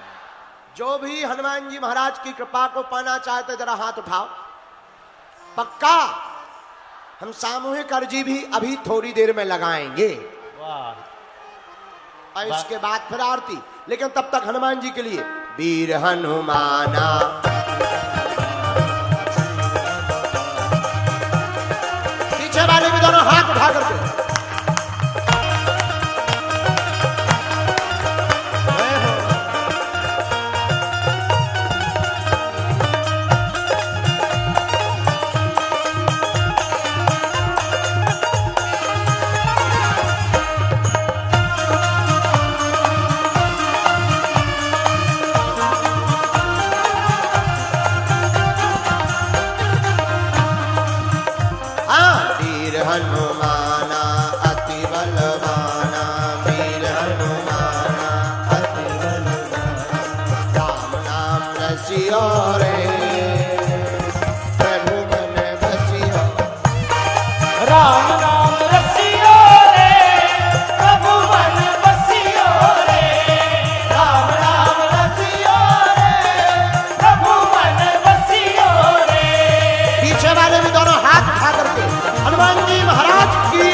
जो भी हनुमान जी महाराज की कृपा को पाना चाहते जरा हाथ उठाओ। पक्का हम सामूहिक अर्जी भी अभी थोड़ी देर में लगाएंगे, वाह। और इसके बाद फिर आरती। लेकिन तब तक हनुमान जी के लिए वीर हनुमाना। पीछे वाले भी दोनों हाथ उठा करके हनुमाना अति बलवाना, वीर हनुमाना अति बलवाना। राम नाम रसियो रे, प्रभु मन बसियो। राम नाम रसियो रे, प्रभु मन बसियो रे। राम नाम रसियो रे, प्रभु मन बसियो रे। पीछे वाले भी दोनों हाथ उठा करके हनुमान जी महाराज की।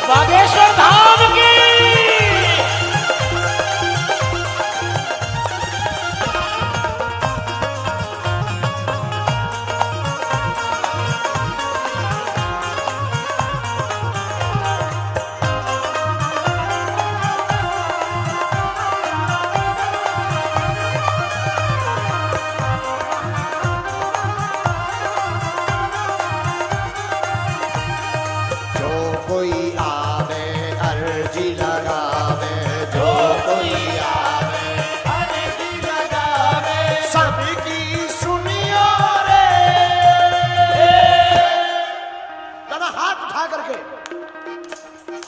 बागेश्वर धाम की। कोई आवे अर्जी लगावे, जो कोई आवे अर्जी लगावे, सबकी सुनियो रे। दादा हाथ उठा करके,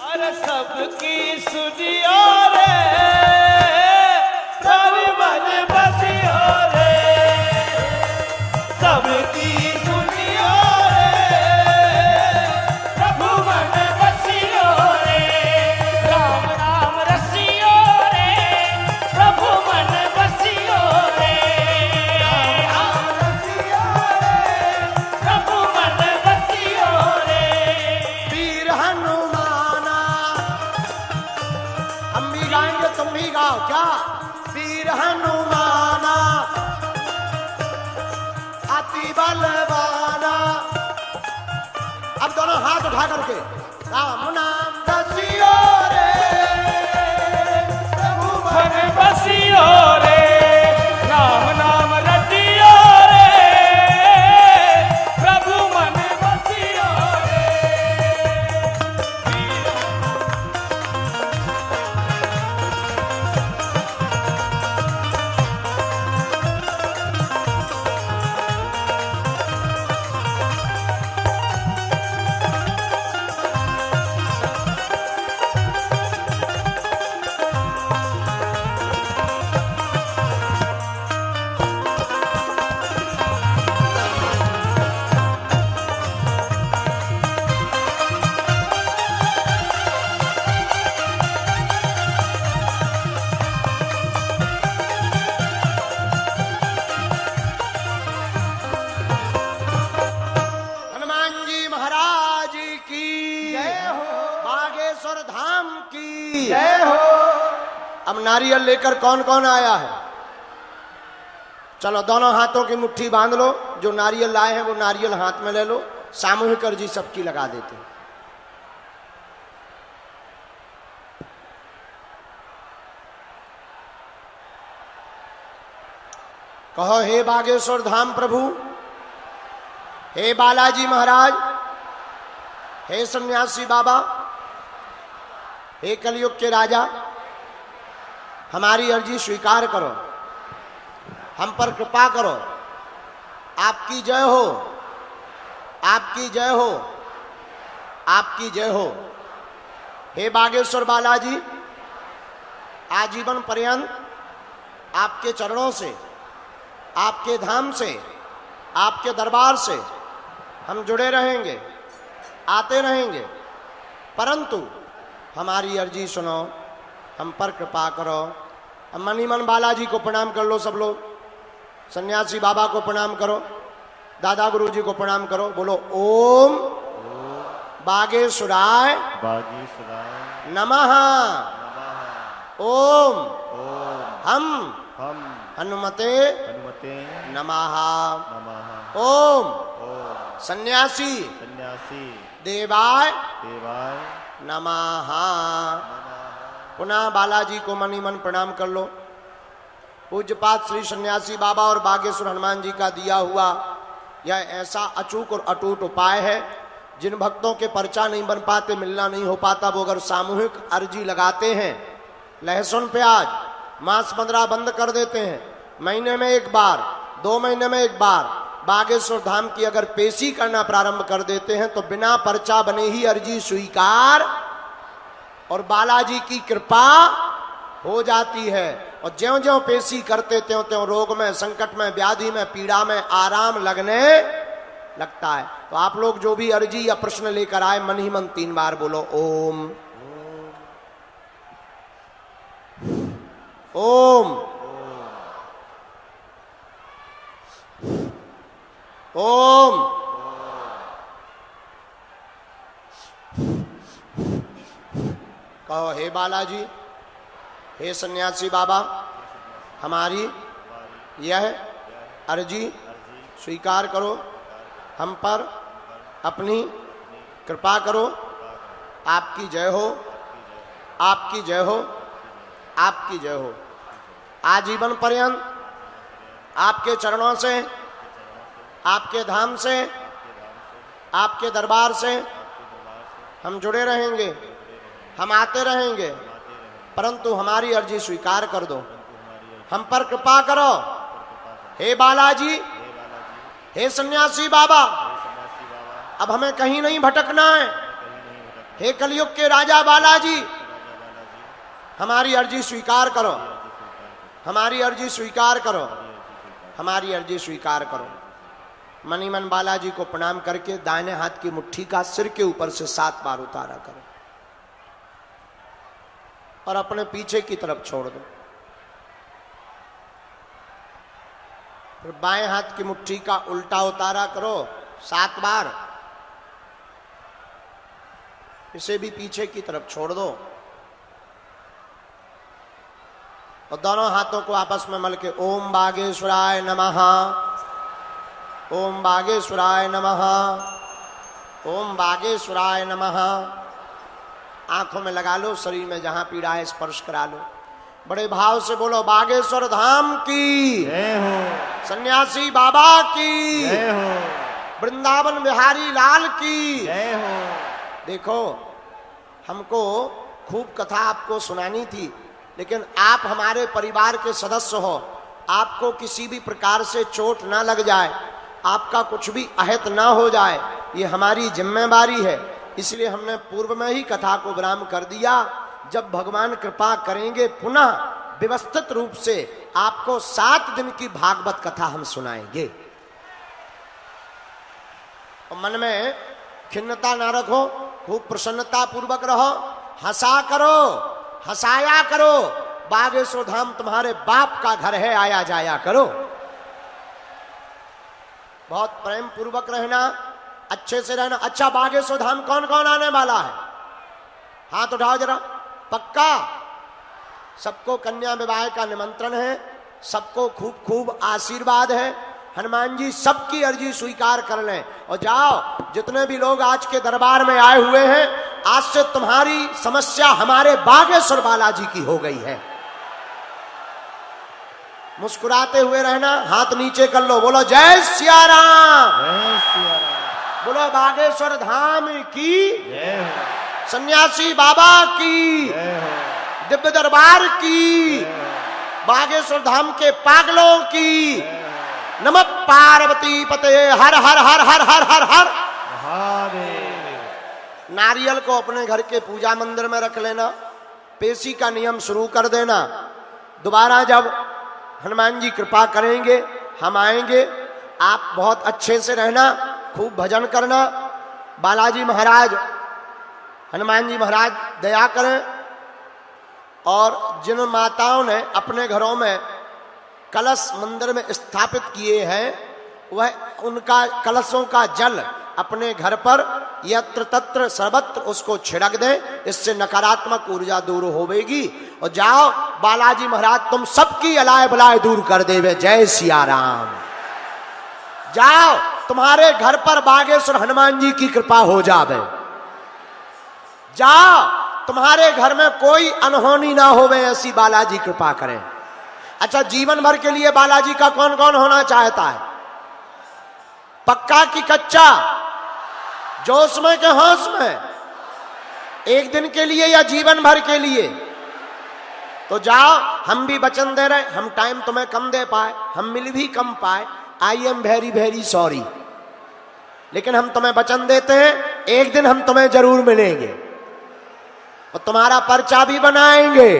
अरे सबकी सुनियो रे, प्रभु मन बसियो रे। सबकी सुनियो रे, प्रभु मन बसियो रे। राम नाम रसियो वीर हनुमाना अति बलवाना। अब दोनों हाथ उठा करके राम नाम दसियो रे प्रभु मन बसियो रे राम नाम रटियो रे प्रभु मन बसियो रे। हनुमान जी महाराज की जय हो। बागेश्वर धाम की जय हो। अब नारियल लेकर कौन कौन आया है? चलो दोनों हाथों की मुट्ठी बांध लो। जो नारियल लाए हैं वो नारियल हाथ में ले लो। सामूहिक अर्जी सबकी लगा देते हैं। कहो हे बागेश्वर धाम प्रभु, हे बालाजी महाराज, हे सन्यासी बाबा, हे कलयुग के राजा, हमारी अर्जी स्वीकार करो, हम पर कृपा करो। आपकी जय हो, आपकी जय हो, आपकी जय हो। हे बागेश्वर बालाजी, आजीवन पर्यंत आपके चरणों से, आपके धाम से, आपके दरबार से हम जुड़े रहेंगे, आते रहेंगे। परंतु हमारी अर्जी सुनो, हम पर कृपा करो। अब मन ही मन बालाजी को प्रणाम कर लो सब लोग। सन्यासी बाबा को प्रणाम करो, दादा गुरु जी को प्रणाम करो। बोलो ओम बागेश्वराय बागेश्वराय नमः। ओम हम हनुमते हनुमते नमः। नमः। ओम ओम सन्यासी सन्यासी देवाय देवाय नमः। पुनः बालाजी को मन ही मन प्रणाम कर लो। पूज्यपात श्री सन्यासी बाबा और बागेश्वर हनुमान जी का दिया हुआ यह ऐसा अचूक और अटूट उपाय है, जिन भक्तों के पर्चा नहीं बन पाते, मिलना नहीं हो पाता, वो अगर सामूहिक अर्जी लगाते हैं, लहसुन प्याज मांस मदिरा बंद कर देते हैं, महीने में एक बार, 2 महीने में एक बार बागेश्वर धाम की अगर पेशी करना प्रारंभ कर देते हैं, तो बिना पर्चा बने ही अर्जी स्वीकार और बालाजी की कृपा हो जाती है। और ज्यों ज्यों पेशी करते त्यों त्यों रोग में, संकट में, व्याधि में, पीड़ा में आराम लगने लगता है। तो आप लोग जो भी अर्जी या प्रश्न लेकर आए, मन ही मन 3 बार बोलो ओम ओम ओम। कहो हे बालाजी, हे सन्यासी बाबा, हमारी यह अर्जी स्वीकार करो, हम पर अपनी कृपा करो। आपकी जय हो, आपकी जय हो, आपकी जय हो। आजीवन पर्यंत आपके चरणों से, आपके धाम से, आपके दरबार से हम जुड़े रहेंगे, हम आते रहेंगे। परंतु हमारी अर्जी स्वीकार कर दो, हम पर कृपा करो। हे बालाजी, हे सन्यासी बाबा, अब हमें कहीं नहीं भटकना है। हे कलयुग के राजा बालाजी, हमारी अर्जी स्वीकार करो, हमारी अर्जी स्वीकार करो, हमारी अर्जी स्वीकार करो। मन ही मन बालाजी को प्रणाम करके दाहिने हाथ की मुट्ठी का सिर के ऊपर से 7 बार उतारा करो और अपने पीछे की तरफ छोड़ दो। फिर बाएं हाथ की मुट्ठी का उल्टा उतारा करो 7 बार, इसे भी पीछे की तरफ छोड़ दो। और दोनों हाथों को आपस में मल के ओम बागेश्वराय नमः, ओम बागेश्वराय नमः, ओम बागेश्वराय नमः। आंखों में लगा लो, शरीर में जहां पीड़ा है स्पर्श करा लो। बड़े भाव से बोलो बागेश्वर धाम की जय हो, सन्यासी बाबा की जय हो, वृंदावन बिहारी लाल की जय हो। देखो, हमको खूब कथा आपको सुनानी थी, लेकिन आप हमारे परिवार के सदस्य हो, आपको किसी भी प्रकार से चोट ना लग जाए, आपका कुछ भी अहित ना हो जाए, ये हमारी जिम्मेवारी है। इसलिए हमने पूर्व में ही कथा को विराम कर दिया। जब भगवान कृपा करेंगे पुनः व्यवस्थित रूप से आपको 7 दिन की भागवत कथा हम सुनाएंगे। और मन में खिन्नता ना रखो, खूब प्रसन्नता पूर्वक रहो, हंसा करो, हंसाया करो। बागेश्वर धाम तुम्हारे बाप का घर है, आया जाया करो। बहुत प्रेम पूर्वक रहना, अच्छे से रहना। अच्छा, बागेश्वर धाम कौन कौन आने वाला है? हाथ उठाओ जरा। पक्का? सबको कन्या विवाह का निमंत्रण है, सबको खूब खूब आशीर्वाद है। हनुमान जी सबकी अर्जी स्वीकार कर लें और जाओ। जितने भी लोग आज के दरबार में आए हुए हैं, आज से तुम्हारी समस्या हमारे बागेश्वर बालाजी की हो गई है। मुस्कुराते हुए रहना, हाथ नीचे कर लो, बोलो जय सिया राम, जय सिया राम, बोलो बागेश्वर धाम की, जय हो, सन्यासी बाबा की, जय हो, दिव्य दरबार की, बागेश्वर धाम के पागलों की। नमः पार्वती पते हर हर हर हर हर हर हर महादेव। नारियल को अपने घर के पूजा मंदिर में रख लेना, पेशी का नियम शुरू कर देना। दोबारा जब हनुमान जी कृपा करेंगे हम आएंगे, आप बहुत अच्छे से रहना, खूब भजन करना। बालाजी महाराज, हनुमान जी महाराज दया करें। और जिन माताओं ने अपने घरों में कलश मंदिर में स्थापित किए हैं, वह उनका कलशों का जल अपने घर पर यत्र तत्र सर्वत्र उसको छिड़क दें, इससे नकारात्मक ऊर्जा दूर होवेगी। और जाओ, बालाजी महाराज तुम सबकी अलाय बलाय दूर कर देवे। जय सिया राम। जाओ, तुम्हारे घर पर बागेश्वर हनुमान जी की कृपा हो जावे। जाओ, तुम्हारे घर में कोई अनहोनी ना होवे, ऐसी बालाजी कृपा करें। अच्छा, जीवन भर के लिए बालाजी का कौन कौन होना चाहता है? पक्का कि कच्चा? जोश में के होश में? एक दिन के लिए या जीवन भर के लिए? तो जाओ, हम भी वचन दे रहे, हम टाइम तुम्हें कम दे पाए, हम मिल भी कम पाए, I am very very sorry, लेकिन हम तुम्हें वचन देते हैं एक दिन हम तुम्हें जरूर मिलेंगे और तुम्हारा पर्चा भी बनाएंगे।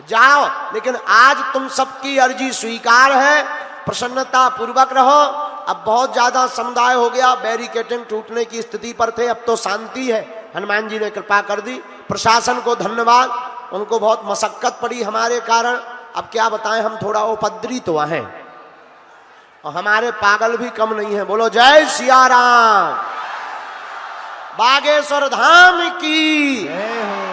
जाओ, लेकिन आज तुम सबकी अर्जी स्वीकार है, प्रसन्नता पूर्वक रहो। अब बहुत ज्यादा समुदाय हो गया, बैरिकेडिंग टूटने की स्थिति पर थे, अब तो शांति है, हनुमान जी ने कृपा कर दी। प्रशासन को धन्यवाद, उनको बहुत मशक्कत पड़ी हमारे कारण। अब क्या बताएं, हम थोड़ा उपद्रवित तो हैं और हमारे पागल भी कम नहीं है। बोलो जय सिया राम। बागेश्वर धाम की, जय हो,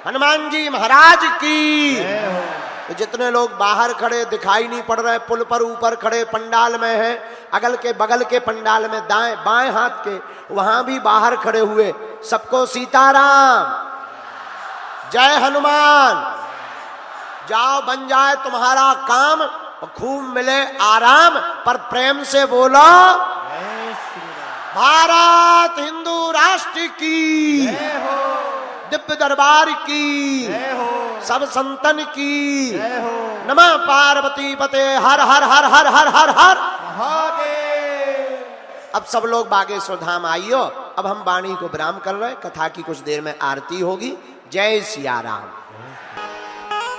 हनुमान जी महाराज की। जय हो। तो जितने लोग बाहर खड़े दिखाई नहीं पड़ रहे, पुल पर ऊपर खड़े पंडाल में हैं, अगल के बगल के पंडाल में दाएं बाएं हाथ के, वहां भी बाहर खड़े हुए, सबको सीताराम, जय हनुमान। जाओ, बन जाए तुम्हारा काम और खूब मिले आराम, पर प्रेम से बोलो जय श्री राम। भारत हिंदू राष्ट्र की, जय हो, दिव्य दरबार की, जय हो, सब संतन की। जय हो। नमः पार्वती पते हर हर हर हर हर हर हर महादेव। अब सब लोग बागेश्वर धाम आइयो। अब हम वाणी को विराम कर रहे, कथा की कुछ देर में आरती होगी। जय सिया राम।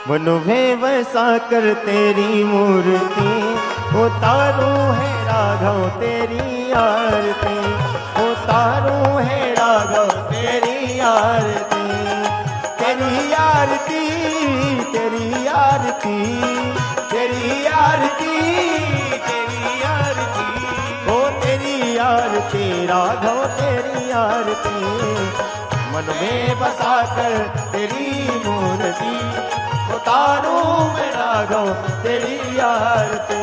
मन में वैसा कर तेरी मूर्ति, उतारू है राघव तेरी आरती, उतारू है राघव तेरी आरती, तेरी आरती, तेरी आरती, तेरी आरती, तेरी आरती, ओ तेरी आरती राघव तेरी आरती। मन में बसा कर तेरी मूर्ति, उतारूं मैं राघव तेरी आरती।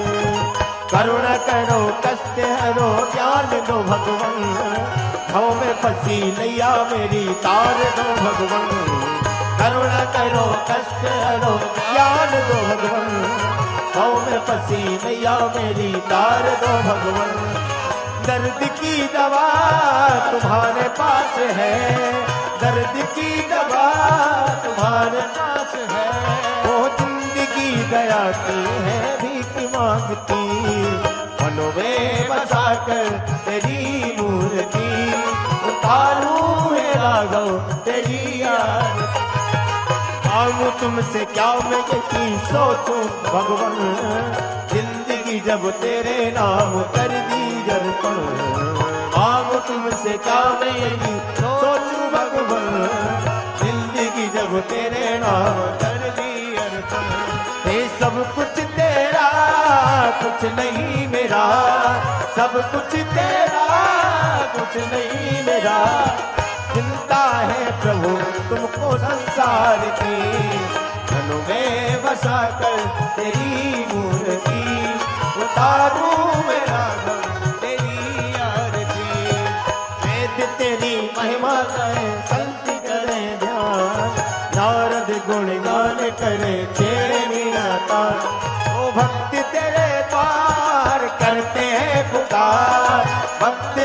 करुणा करो कष्ट हरो ज्ञान दो भगवन, भाव में फंसी नैया मेरी तार दो भगवन। करुणा करो कष्ट हरो ज्ञान दो भगवन, भाव में फंसी नैया मेरी तार दो भगवन। दर्द की दवा तुम्हारे पास है, दर्द की दवा तुम्हारे पास है। वो जिंदगी दया की है भीख मांगती, मनों में बसा कर तेरी मूर्ति। उतारूं है राघव तेरी आरती। मांगू तुमसे क्या मैं यही सोचूं भगवन, जिंदगी जब तेरे नाम कर दी अर्पण। मांगू तुमसे क्या मैं यही सोचूं भगवन, जिंदगी जब तेरे नाम कर दी अर्पण। ये सब कुछ तेरा कुछ नहीं मेरा, सब कुछ तेरा कुछ नहीं मेरा। चिंता है प्रभु तुमको संसार की, मनो में बसा कर तेरी मूर्ति। उतारूं मैं राघव तेरी आरती। वेद तेरी महिमा कहे संत करे ध्यान, नारद गुण गान करे छेड़े मीरा तान। ओ भक्त तेरे द्वार करते हैं पुकार, भक्त